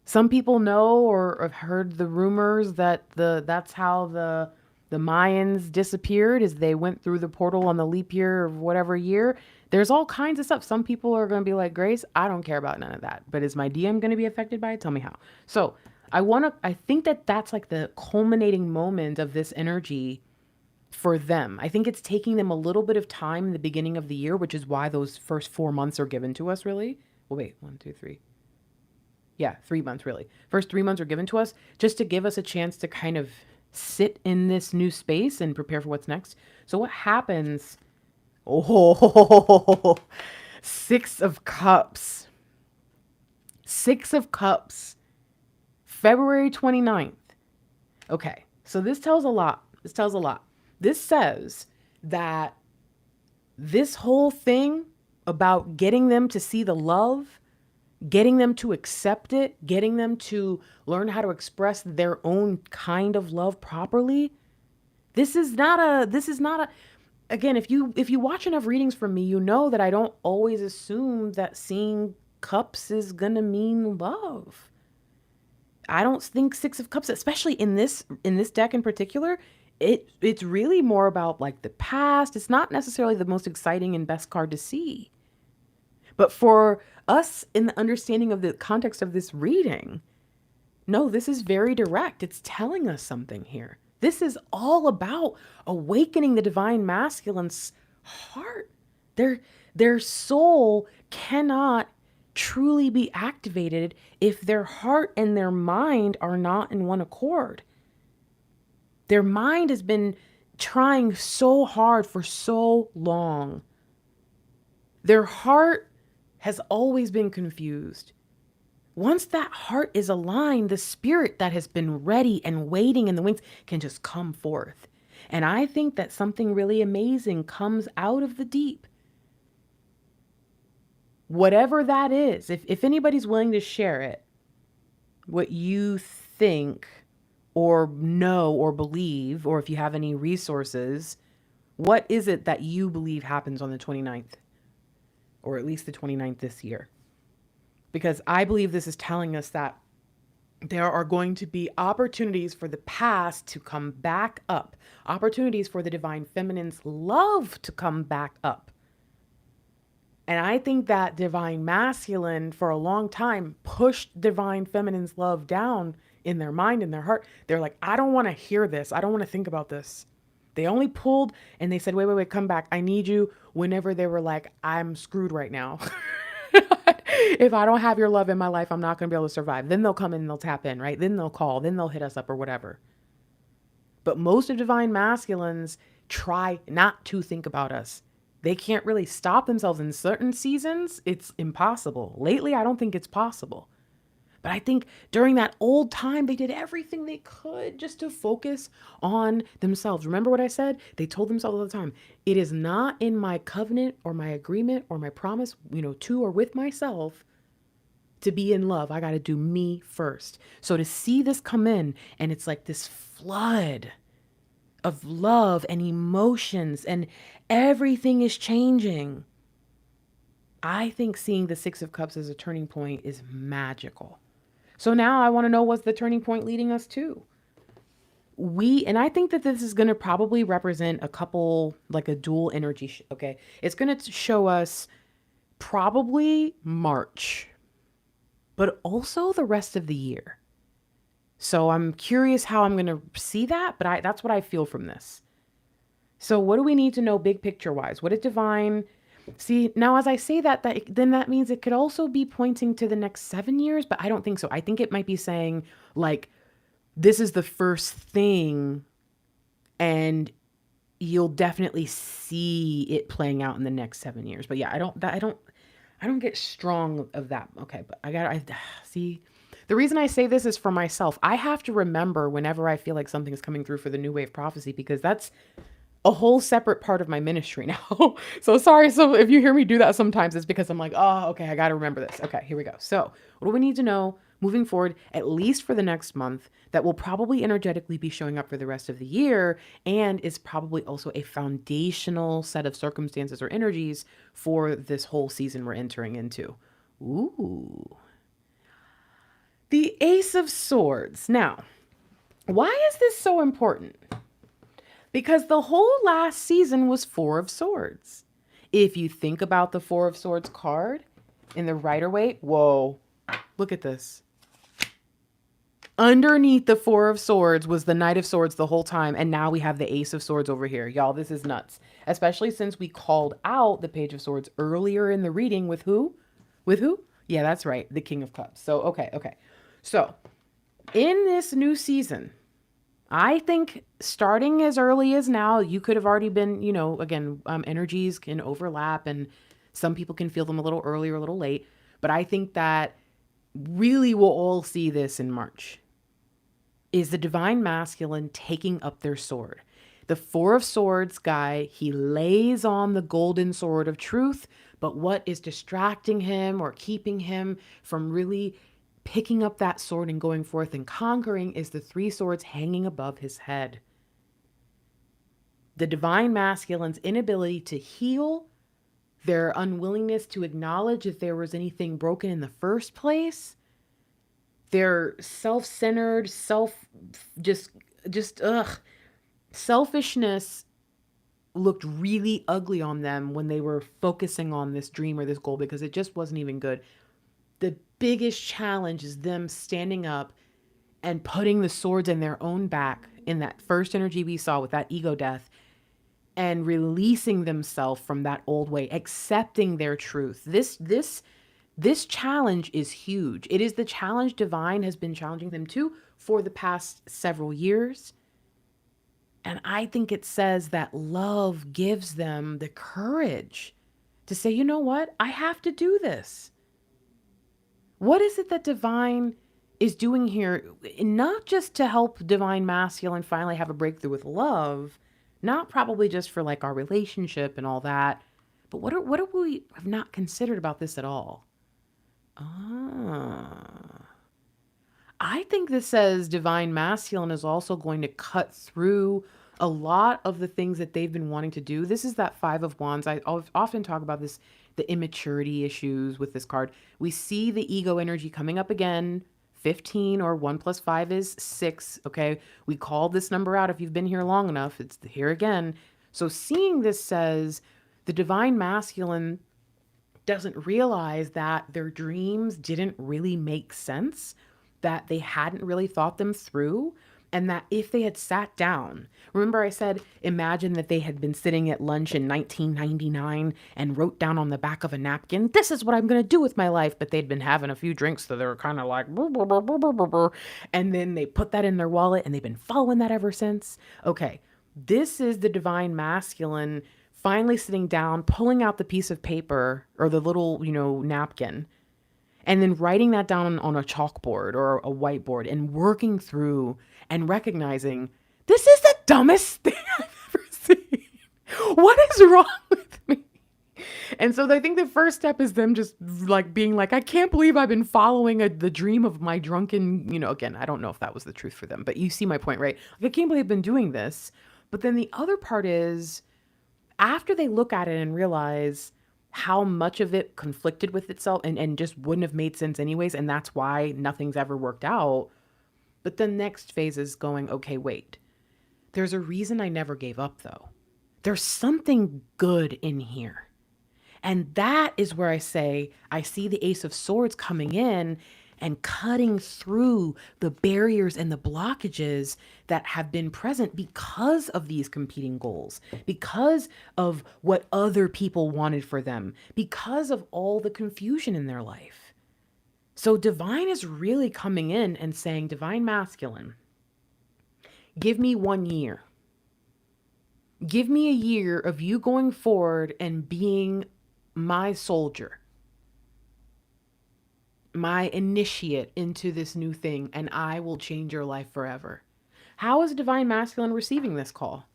Some people know or have heard the rumors that that's how the Mayans disappeared, is they went through the portal on the leap year of whatever year. There's all kinds of stuff. Some people are going to be like, Grace, I don't care about none of that. But is my DM going to be affected by it? Tell me how. So I think that that's like the culminating moment of this energy for them. I think it's taking them a little bit of time in the beginning of the year, which is why those first 4 months are given to us, really. Well, wait, 1, 2, 3. Yeah, 3 months, really. First 3 months are given to us just to give us a chance to kind of sit in this new space and prepare for what's next. So what happens? Oh, 6 of Cups. 6 of Cups. February 29th. Okay, so this tells a lot. This says that this whole thing about getting them to see the love, getting them to accept it, getting them to learn how to express their own kind of love properly. This is not a, again, if you watch enough readings from me, you know that I don't always assume that seeing cups is going to mean love. I don't think 6 of Cups, especially in this deck in particular, it's really more about like the past. It's not necessarily the most exciting and best card to see. But for us, in the understanding of the context of this reading, no, this is very direct. It's telling us something here. This is all about awakening the divine masculine's heart. Their soul cannot truly be activated if their heart and their mind are not in one accord. Their mind has been trying so hard for so long. Their heart has always been confused. Once that heart is aligned, the spirit that has been ready and waiting in the wings can just come forth. And I think that something really amazing comes out of the deep. Whatever that is, if anybody's willing to share it, what you think or know or believe, or if you have any resources, what is it that you believe happens on the 29th? Or at least the 29th this year? Because I believe this is telling us that there are going to be opportunities for the past to come back up. Opportunities for the divine feminine's love to come back up. And I think that divine masculine for a long time pushed divine feminine's love down in their mind, in their heart. They're like, I don't want to hear this. I don't want to think about this. They only pulled and they said, wait, come back. I need you, whenever they were like, I'm screwed right now. If I don't have your love in my life, I'm not going to be able to survive. Then they'll come in and they'll tap in, right? Then they'll call, then they'll hit us up or whatever. But most of divine masculines try not to think about us. They can't really stop themselves in certain seasons. It's impossible. Lately, I don't think it's possible. But I think during that old time, they did everything they could just to focus on themselves. Remember what I said? They told themselves all the time, it is not in my covenant or my agreement or my promise, to or with myself to be in love. I got to do me first. So to see this come in and it's like this flood of love and emotions and everything is changing. I think seeing the Six of Cups as a turning point is magical. So now I want to know, what's the turning point leading us to? And I think that this is going to probably represent a couple, like a dual energy. Okay. It's going to show us probably March, but also the rest of the year. So I'm curious how I'm going to see that, but that's what I feel from this. So what do we need to know big picture wise? What is divine? See, now as I say that then that means it could also be pointing to the next 7 years, but I don't think so. I think it might be saying like, this is the first thing and you'll definitely see it playing out in the next 7 years. But yeah, I don't get strong of that. Okay. But I see. The reason I say this is for myself. I have to remember whenever I feel like something's coming through for the new wave prophecy, because that's a whole separate part of my ministry now. So sorry. So if you hear me do that sometimes, it's because I'm like, oh, okay, I got to remember this. Okay, here we go. So what do we need to know moving forward, at least for the next month, that will probably energetically be showing up for the rest of the year and is probably also a foundational set of circumstances or energies for this whole season we're entering into? Ooh. The Ace of Swords. Now, why is this so important? Because the whole last season was Four of Swords. If you think about the Four of Swords card in the Rider-Waite, whoa, look at this. Underneath the Four of Swords was the Knight of Swords the whole time, and now we have the Ace of Swords over here. Y'all, this is nuts. Especially since we called out the Page of Swords earlier in the reading with who? With who? Yeah, that's right, the King of Cups. So, okay. So, in this new season, I think starting as early as now, you could have already been, again, energies can overlap and some people can feel them a little early or a little late. But I think that really we'll all see this in March. Is the divine masculine taking up their sword. The Four of Swords guy, he lays on the golden sword of truth, but what is distracting him or keeping him from really picking up that sword and going forth and conquering is the three swords hanging above his head. The divine masculine's inability to heal, their unwillingness to acknowledge if there was anything broken in the first place, their self-centered, selfishness looked really ugly on them when they were focusing on this dream or this goal, because it just wasn't even good. The biggest challenge is them standing up and putting the swords in their own back in that first energy we saw with that ego death, and releasing themselves from that old way, accepting their truth. This challenge is huge. It is the challenge divine has been challenging them to for the past several years. And I think it says that love gives them the courage to say, you know what? I have to do this. What is it that divine is doing here? Not just to help divine masculine finally have a breakthrough with love, not probably just for like our relationship and all that, but what are we have not considered about this at all? I think this says divine masculine is also going to cut through a lot of the things that they've been wanting to do. This is that Five of Wands. I often talk about this, the immaturity issues with this card. We see the ego energy coming up again. 15 or 1 + 5 is 6. Okay. We called this number out. If you've been here long enough, it's here again. So seeing this says the divine masculine doesn't realize that their dreams didn't really make sense, that they hadn't really thought them through. And that if they had sat down, remember I said, imagine that they had been sitting at lunch in 1999 and wrote down on the back of a napkin, this is what I'm going to do with my life. But they'd been having a few drinks, so they were kind of like, "Brr, brr, brr, brr, brr, brr, brr." And then they put that in their wallet and they've been following that ever since. Okay, this is the divine masculine finally sitting down, pulling out the piece of paper or the little, napkin, and then writing that down on a chalkboard or a whiteboard and working through and recognizing this is the dumbest thing I've ever seen. What is wrong with me? And so I think the first step is them just like being like, I can't believe I've been following the dream of my drunken, again, I don't know if that was the truth for them, but you see my point, right? Like, I can't believe I've been doing this. But then the other part is after they look at it and realize how much of it conflicted with itself and just wouldn't have made sense anyways, and that's why nothing's ever worked out. But the next phase is going, okay, wait. There's a reason I never gave up, though. There's something good in here. And that is where I say, I see the Ace of Swords coming in and cutting through the barriers and the blockages that have been present because of these competing goals, because of what other people wanted for them, because of all the confusion in their life. So divine is really coming in and saying, divine masculine, give me 1 year. Give me a year of you going forward and being my soldier, my initiate into this new thing, and I will change your life forever. How is divine masculine receiving this call?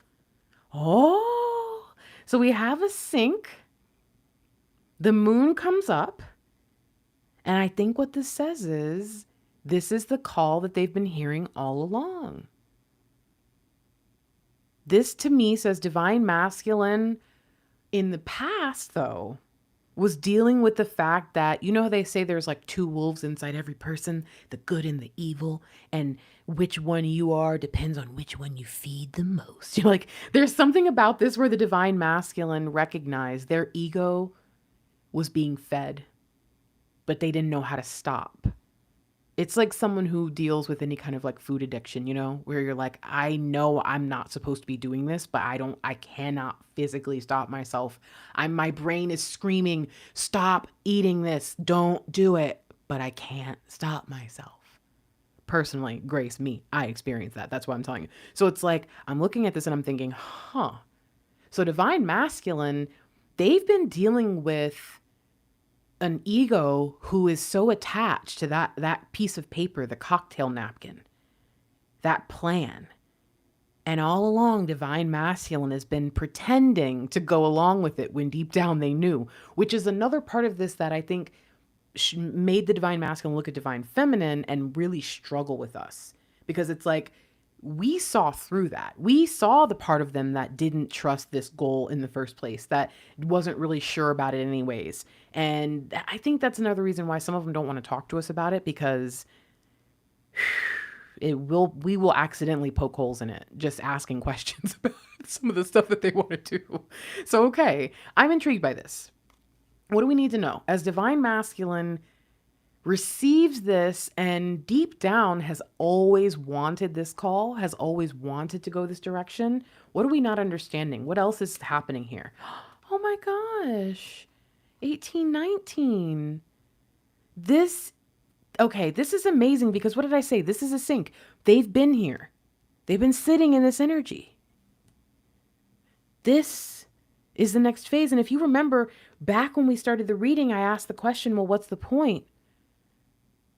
Oh, so we have a sync. The moon comes up. And I think what this says is, this is the call that they've been hearing all along. This to me says divine masculine in the past, though, was dealing with the fact that, how they say there's like 2 wolves inside every person, the good and the evil, and which one you are depends on which one you feed the most. You're like, there's something about this where the divine masculine recognized their ego was being fed, but they didn't know how to stop. It's like someone who deals with any kind of like food addiction, where you're like, I know I'm not supposed to be doing this, but I cannot physically stop myself. My brain is screaming, stop eating this, don't do it, but I can't stop myself. Personally, Grace, me, I experienced that. That's what I'm telling you. So it's like, I'm looking at this and I'm thinking, so divine masculine, they've been dealing with an ego who is so attached to that piece of paper, the cocktail napkin, that plan. And all along, divine masculine has been pretending to go along with it when deep down they knew, which is another part of this that I think made the divine masculine look at divine feminine and really struggle with us. Because it's like, we saw through that. We saw the part of them that didn't trust this goal in the first place, that wasn't really sure about it anyways. And I think that's another reason why some of them don't want to talk to us about it, because we will accidentally poke holes in it, just asking questions about some of the stuff that they want to do. So, okay, I'm intrigued by this. What do we need to know? As divine masculine receives this and deep down has always wanted this call, has always wanted to go this direction, what are we not understanding? What else is happening here? Oh my gosh. 1819. This is amazing, because what did I say? This is a sync. They've been here. They've been sitting in this energy. This is the next phase. And if you remember back when we started the reading, I asked the question, well, what's the point?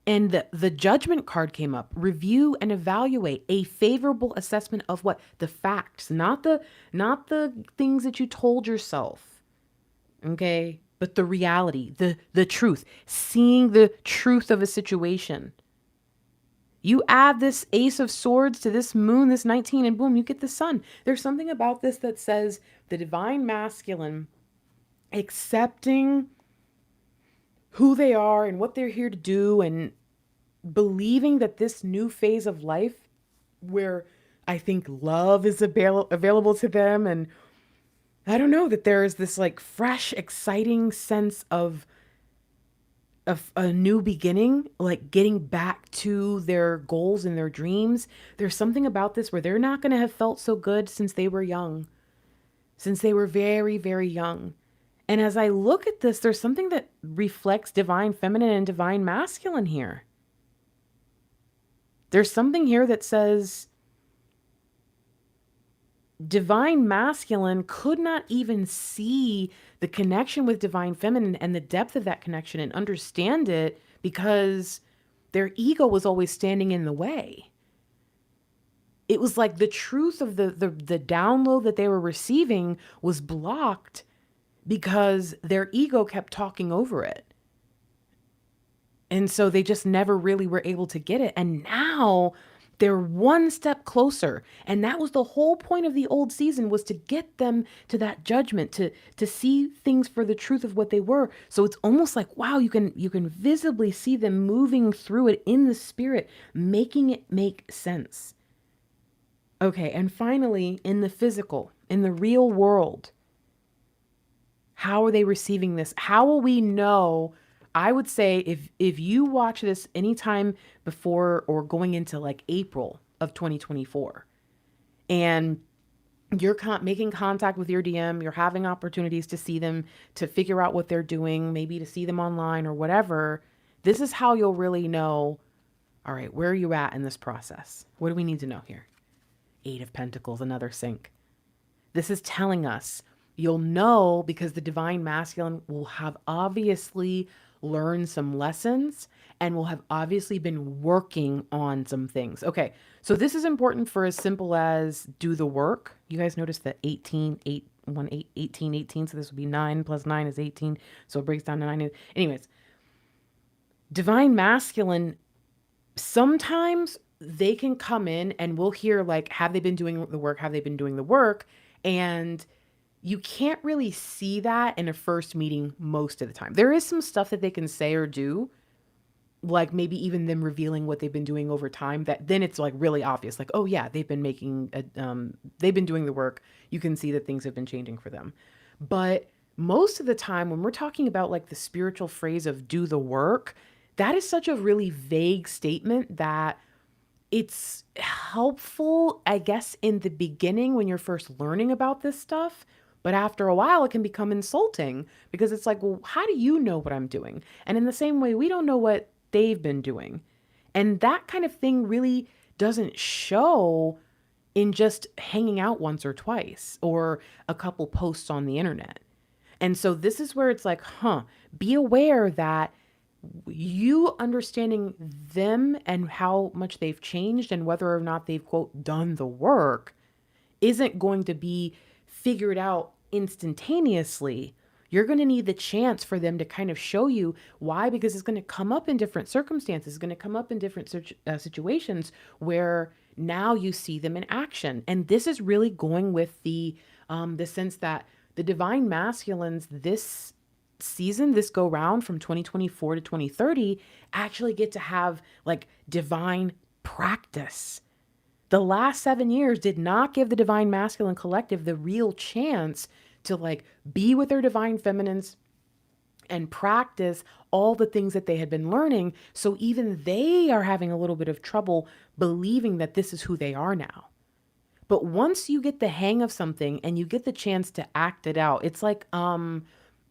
And the judgment card came up. Review and evaluate a favorable assessment of what? The facts, not the things that you told yourself. Okay? But the reality, the truth, seeing the truth of a situation. You add this Ace of Swords to this moon, this 19, and boom, you get the sun. There's something about this that says the divine masculine accepting who they are and what they're here to do, and believing that this new phase of life where I think love is available to them, and I don't know, that there is this like fresh, exciting sense of a new beginning, like getting back to their goals and their dreams. There's something about this where they're not going to have felt so good since they were young, since they were very, very young. And as I look at this, there's something that reflects divine feminine and divine masculine here. There's something here that says divine masculine could not even see the connection with divine feminine and the depth of that connection and understand it because their ego was always standing in the way. It was like the truth of the download that they were receiving was blocked because their ego kept talking over it. And so they just never really were able to get it. And now they're one step closer. And that was the whole point of the old season, was to get them to that judgment, to see things for the truth of what they were. So it's almost like, wow, you can visibly see them moving through it in the spirit, making it make sense. Okay, and finally, in the physical, in the real world, how are they receiving this? How will we know? I would say if you watch this anytime before or going into like April of 2024, and you're making contact with your DM, you're having opportunities to see them, to figure out what they're doing, maybe to see them online or whatever, this is how you'll really know, all right, where are you at in this process? What do we need to know here? 8 of Pentacles, another sync. This is telling us, you'll know because the divine masculine will have obviously learned some lessons and will have obviously been working on some things. Okay, so this is important for as simple as do the work. You guys notice that 18, 8, 1, 8, 18, 18. So this would be 9 plus 9 is 18. So it breaks down to 9. Anyways, divine masculine, sometimes they can come in and we'll hear like, have they been doing the work? Have they been doing the work? And you can't really see that in a first meeting most of the time. There is some stuff that they can say or do, like maybe even them revealing what they've been doing over time, that then it's like really obvious, like, oh yeah, they've been they've been doing the work. You can see that things have been changing for them. But most of the time when we're talking about like the spiritual phrase of do the work, that is such a really vague statement that it's helpful, I guess, in the beginning when you're first learning about this stuff. But after a while, it can become insulting because it's like, well, how do you know what I'm doing? And in the same way, we don't know what they've been doing. And that kind of thing really doesn't show in just hanging out once or twice or a couple posts on the internet. And so this is where it's like, be aware that you understanding them and how much they've changed and whether or not they've, quote, done the work isn't going to be figured out instantaneously. You're going to need the chance for them to kind of show you why, because it's going to come up in different circumstances. It's going to come up in different situations where now you see them in action. And this is really going with the sense that the divine masculines this season, this go round from 2024 to 2030, actually get to have like divine practice. The last 7 years did not give the divine masculine collective the real chance to like be with their divine feminines and practice all the things that they had been learning. So even they are having a little bit of trouble believing that this is who they are now. But once you get the hang of something and you get the chance to act it out, it's like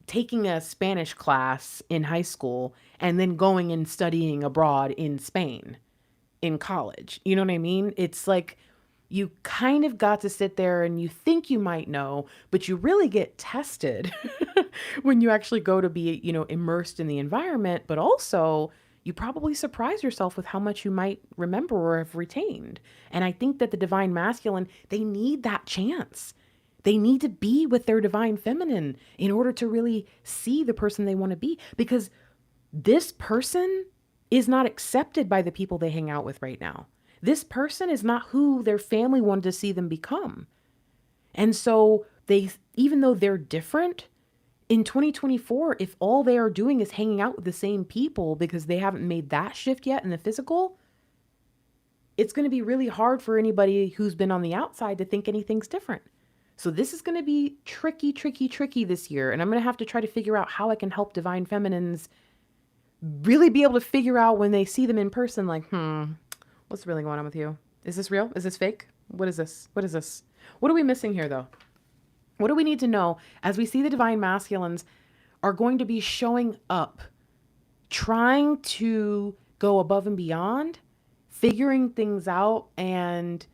taking a Spanish class in high school and then going and studying abroad in Spain in college. You know what I mean? It's like you kind of got to sit there and you think you might know, but you really get tested when you actually go to be, immersed in the environment. But also you probably surprise yourself with how much you might remember or have retained. And I think that the divine masculine, they need that chance. They need to be with their divine feminine in order to really see the person they want to be, because this person is not accepted by the people they hang out with right now. This person is not who their family wanted to see them become. And so even though they're different, in 2024, if all they are doing is hanging out with the same people because they haven't made that shift yet in the physical, it's going to be really hard for anybody who's been on the outside to think anything's different. So this is going to be tricky this year. And I'm going to have to try to figure out how I can help divine feminines really be able to figure out when they see them in person, like, what's really going on with you? Is this real? Is this fake? What is this? What is this? What are we missing here, though? What do we need to know as we see the divine masculines are going to be showing up, trying to go above and beyond, figuring things out, and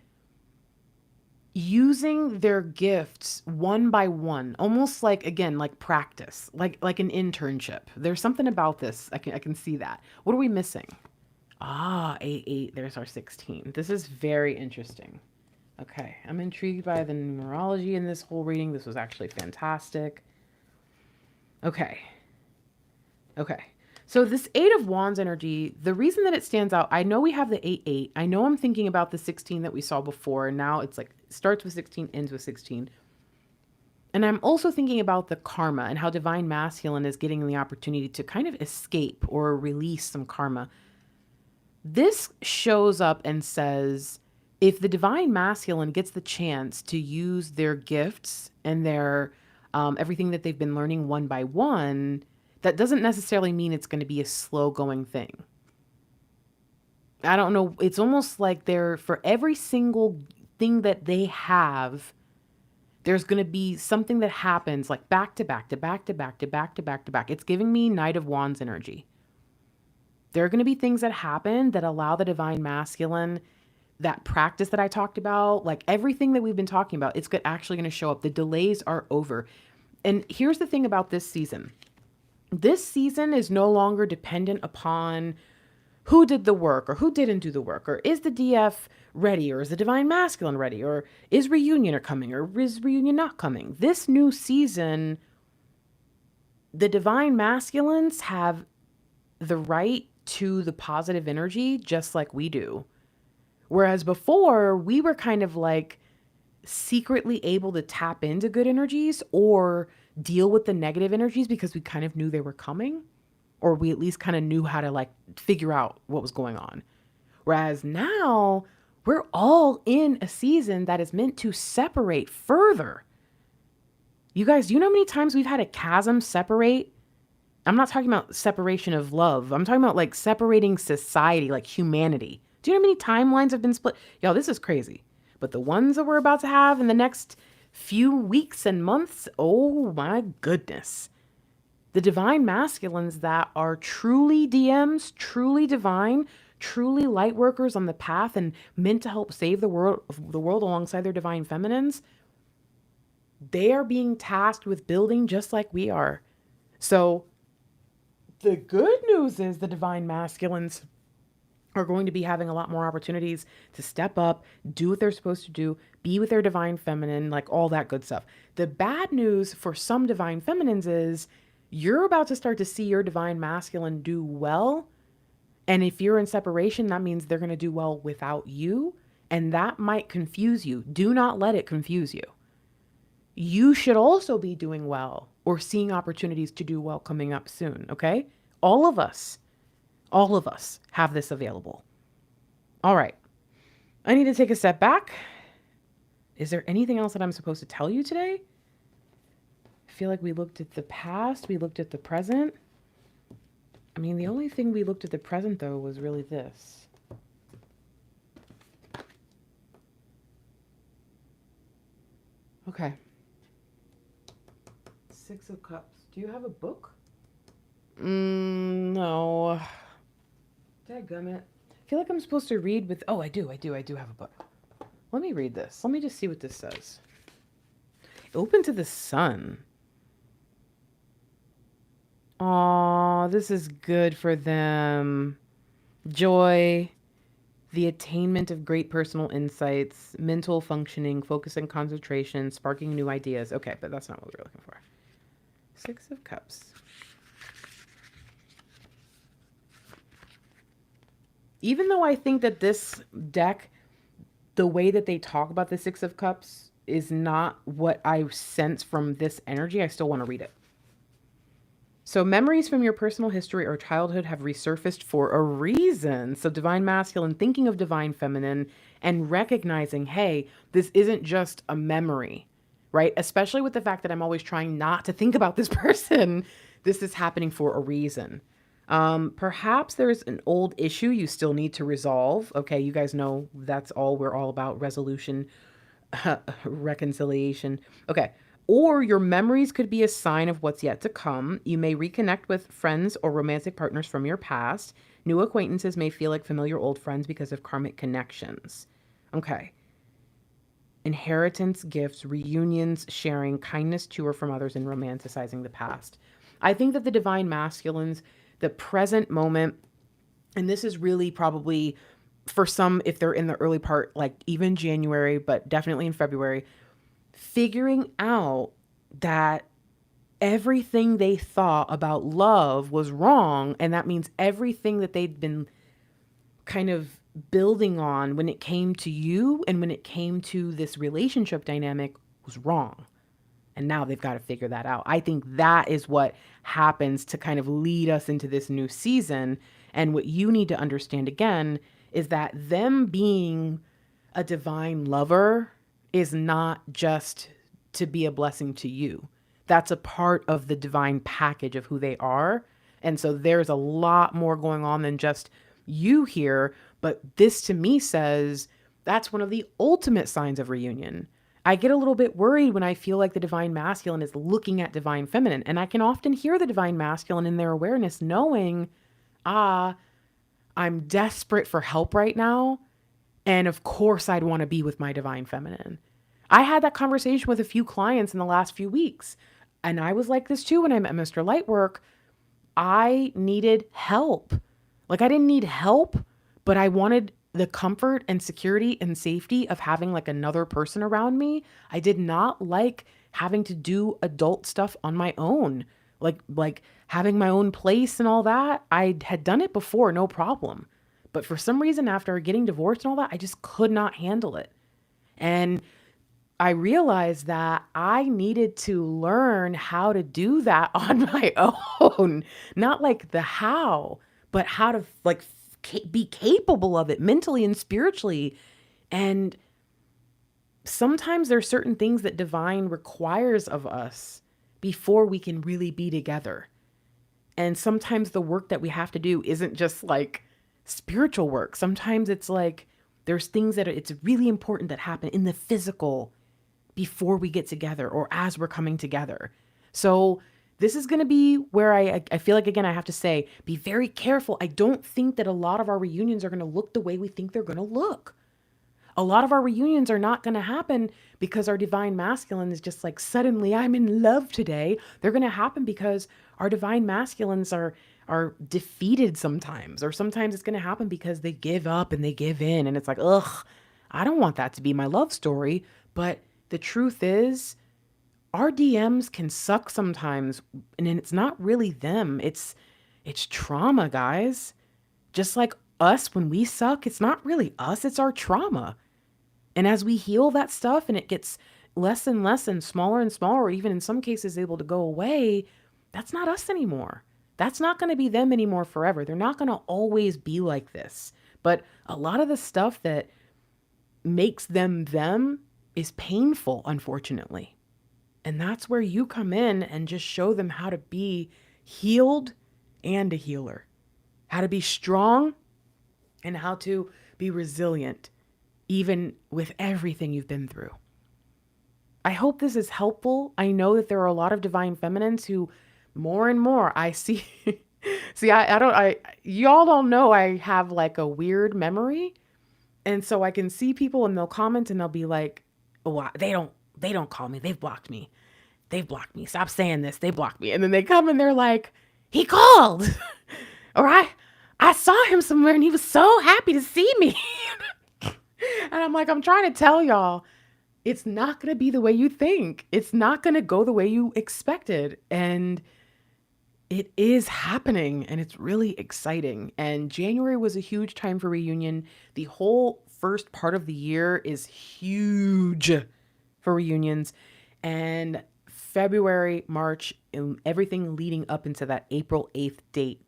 using their gifts one by one, almost like, again, like practice, like an internship. There's something about this. I can see that. What are we missing? 8, there's our 16. This is very interesting. Okay, I'm intrigued by the numerology in this whole reading. This was actually fantastic. Okay. So this 8 of Wands energy, the reason that it stands out, I know we have the 8. I know I'm thinking about the 16 that we saw before. And now it's like starts with 16, ends with 16. And I'm also thinking about the karma and how divine masculine is getting the opportunity to kind of escape or release some karma. This shows up and says, if the divine masculine gets the chance to use their gifts and their everything that they've been learning one by one, that doesn't necessarily mean it's going to be a slow going thing. I don't know. It's almost like for every single thing that they have, there's going to be something that happens like back to back to back to back to back to back to back. It's giving me Knight of Wands energy. There are going to be things that happen that allow the divine masculine, that practice that I talked about, like everything that we've been talking about, it's actually going to show up. The delays are over. And here's the thing about this season. This season is no longer dependent upon who did the work or who didn't do the work, or is the DF ready, or is the divine masculine ready, or is reunion coming, or is reunion not coming. This new season, the divine masculines have the right to the positive energy just like we do. Whereas before, we were kind of like secretly able to tap into good energies or deal with the negative energies because we kind of knew they were coming, or we at least kind of knew how to like figure out what was going on. Whereas now we're all in a season that is meant to separate further. You guys, do you know how many times we've had a chasm separate? I'm not talking about separation of love. I'm talking about like separating society, like humanity. Do you know how many timelines have been split? Y'all, this is crazy. But the ones that we're about to have in the next few weeks and months, oh my goodness. The divine masculines that are truly DMs, truly divine, truly light workers on the path and meant to help save the world alongside their divine feminines, they are being tasked with building just like we are. So the good news is the divine masculines are going to be having a lot more opportunities to step up, do what they're supposed to do, be with their divine feminine, like all that good stuff. The bad news for some divine feminines is you're about to start to see your divine masculine do well. And if you're in separation, that means they're going to do well without you. And that might confuse you. Do not let it confuse you. You should also be doing well or seeing opportunities to do well coming up soon. Okay. All of us have this available. All right. I need to take a step back. Is there anything else that I'm supposed to tell you today? I feel like we looked at the past. We looked at the present. I mean, the only thing we looked at the present, though, was really this. Okay. 6 of Cups. Do you have a book? No. Dadgummit. I feel like I'm supposed to read with... Oh, I do have a book. Let me read this. Let me just see what this says. Open to the sun. Aw, this is good for them. Joy, the attainment of great personal insights, mental functioning, focus and concentration, sparking new ideas. Okay, but that's not what we're looking for. 6 of Cups. Even though I think that this deck, the way that they talk about the 6 of Cups is not what I sense from this energy, I still want to read it. So memories from your personal history or childhood have resurfaced for a reason. So divine masculine, thinking of divine feminine and recognizing, hey, this isn't just a memory, right? Especially with the fact that I'm always trying not to think about this person. This is happening for a reason. Perhaps there's an old issue you still need to resolve. Okay, you guys know that's all we're all about, resolution, reconciliation. Okay. Or your memories could be a sign of what's yet to come. You may reconnect with friends or romantic partners from your past. New acquaintances may feel like familiar old friends because of karmic connections. Okay. Inheritance, gifts, reunions, sharing, kindness to or from others, and romanticizing the past. I think that the divine masculines, the present moment, and this is really probably for some, if they're in the early part, like even January, but definitely in February, figuring out that everything they thought about love was wrong. And that means everything that they'd been kind of building on when it came to you and when it came to this relationship dynamic was wrong. And now they've got to figure that out. I think that is what happens to kind of lead us into this new season. And what you need to understand again is that them being a divine lover is not just to be a blessing to you. That's a part of the divine package of who they are. And so there's a lot more going on than just you here. But this to me says that's one of the ultimate signs of reunion. I get a little bit worried when I feel like the divine masculine is looking at divine feminine. And I can often hear the divine masculine in their awareness knowing, I'm desperate for help right now. And of course, I'd want to be with my divine feminine. I had that conversation with a few clients in the last few weeks. And I was like this too when I met Mr. Lightwork. I needed help. Like I didn't need help, but I wanted the comfort and security and safety of having like another person around me. I did not like having to do adult stuff on my own. Like having my own place and all that. I had done it before, no problem. But for some reason, after getting divorced and all that, I just could not handle it. And I realized that I needed to learn how to do that on my own. Not like the how, but how to like be capable of it mentally and spiritually. And sometimes there's certain things that divine requires of us before we can really be together. And sometimes the work that we have to do isn't just like spiritual work. Sometimes it's like there's things that it's really important that happen in the physical before we get together or as we're coming together. So this is going to be where I feel like, again, I have to say, be very careful. I don't think that a lot of our reunions are going to look the way we think they're going to look. A lot of our reunions are not going to happen because our divine masculine is just like, suddenly I'm in love today. They're going to happen because our divine masculines are defeated sometimes, or sometimes it's going to happen because they give up and they give in. And it's like, ugh, I don't want that to be my love story. But the truth is, our DMs can suck sometimes, and it's not really them. It's trauma, guys. Just like us, when we suck, it's not really us, it's our trauma. And as we heal that stuff and it gets less and less and smaller, or even in some cases able to go away, that's not us anymore. That's not going to be them anymore forever. They're not going to always be like this. But a lot of the stuff that makes them is painful, unfortunately. And that's where you come in and just show them how to be healed and a healer, how to be strong and how to be resilient, even with everything you've been through. I hope this is helpful. I know that there are a lot of divine feminines who more and more I see, y'all don't know I have like a weird memory. And so I can see people and they'll comment and they'll be like, oh, they don't call me. They've blocked me. Stop saying this. They blocked me. And then they come and they're like, he called. Or I saw him somewhere and he was so happy to see me. And I'm like, I'm trying to tell y'all, it's not going to be the way you think. It's not going to go the way you expected. And it is happening and it's really exciting. And January was a huge time for reunion. The whole first part of the year is huge for reunions. And February, March, and everything leading up into that April 8th date.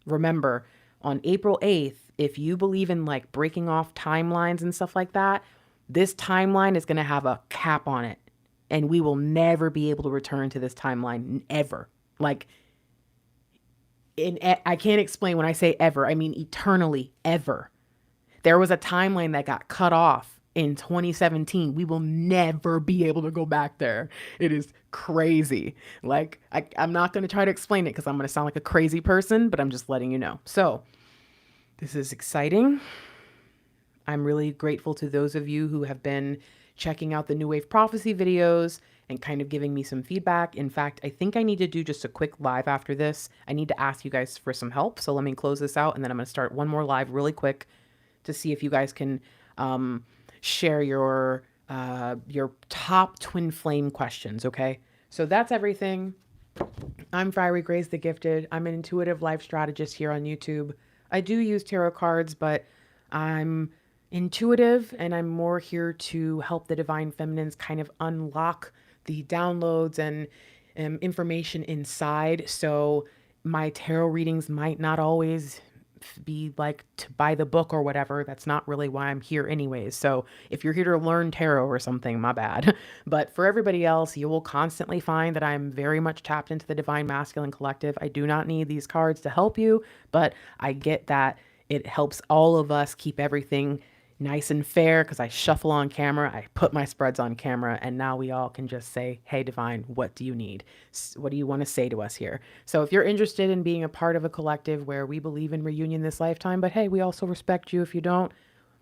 Remember, on April 8th, if you believe in like breaking off timelines and stuff like that, this timeline is going to have a cap on it. And we will never be able to return to this timeline ever. Like, I can't explain when I say ever, I mean eternally, ever. There was a timeline that got cut off in 2017. We will never be able to go back there. It is crazy. Like, I'm not going to try to explain it because I'm going to sound like a crazy person, but I'm just letting you know. So, this is exciting. I'm really grateful to those of you who have been checking out the New Wave Prophecy videos and kind of giving me some feedback. In fact, I think I need to do just a quick live after this. I need to ask you guys for some help. So let me close this out and then I'm going to start one more live really quick to see if you guys can share your top twin flame questions. Okay. So that's everything. I'm Fiery Grace the Gifted. I'm an intuitive life strategist here on YouTube. I do use tarot cards, but I'm intuitive and I'm more here to help the divine feminines kind of unlock the downloads and information inside. So my tarot readings might not always be like to buy the book or whatever. That's not really why I'm here anyways. So if you're here to learn tarot or something, my bad. But for everybody else, you will constantly find that I'm very much tapped into the divine masculine collective. I do not need these cards to help you, but I get that it helps all of us keep everything nice and fair because I shuffle on camera, I put my spreads on camera, and now we all can just say, hey, divine, what do you need? What do you want to say to us here? So if you're interested in being a part of a collective where we believe in reunion this lifetime, but hey, we also respect you if you don't.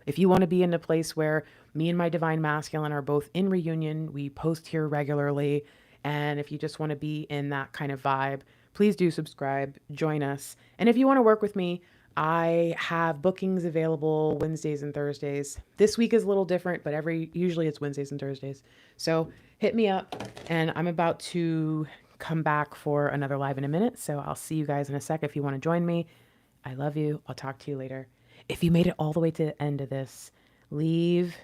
If you want to be in a place where me and my divine masculine are both in reunion, we post here regularly. And if you just want to be in that kind of vibe, please do subscribe, join us. And if you want to work with me, I have bookings available Wednesdays and Thursdays. This week is a little different, but usually it's Wednesdays and Thursdays. So hit me up and I'm about to come back for another live in a minute. So I'll see you guys in a sec if you want to join me. I love you. I'll talk to you later. If you made it all the way to the end of this, leave.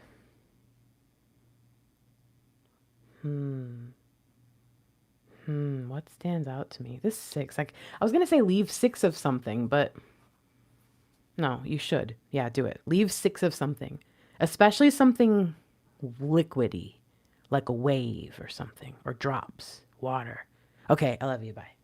What stands out to me? This 6. Like, I was going to say leave 6 of something, but no, you should. Yeah, do it. Leave 6 of something, especially something liquidy, like a wave or something, or drops, water. Okay, I love you. Bye.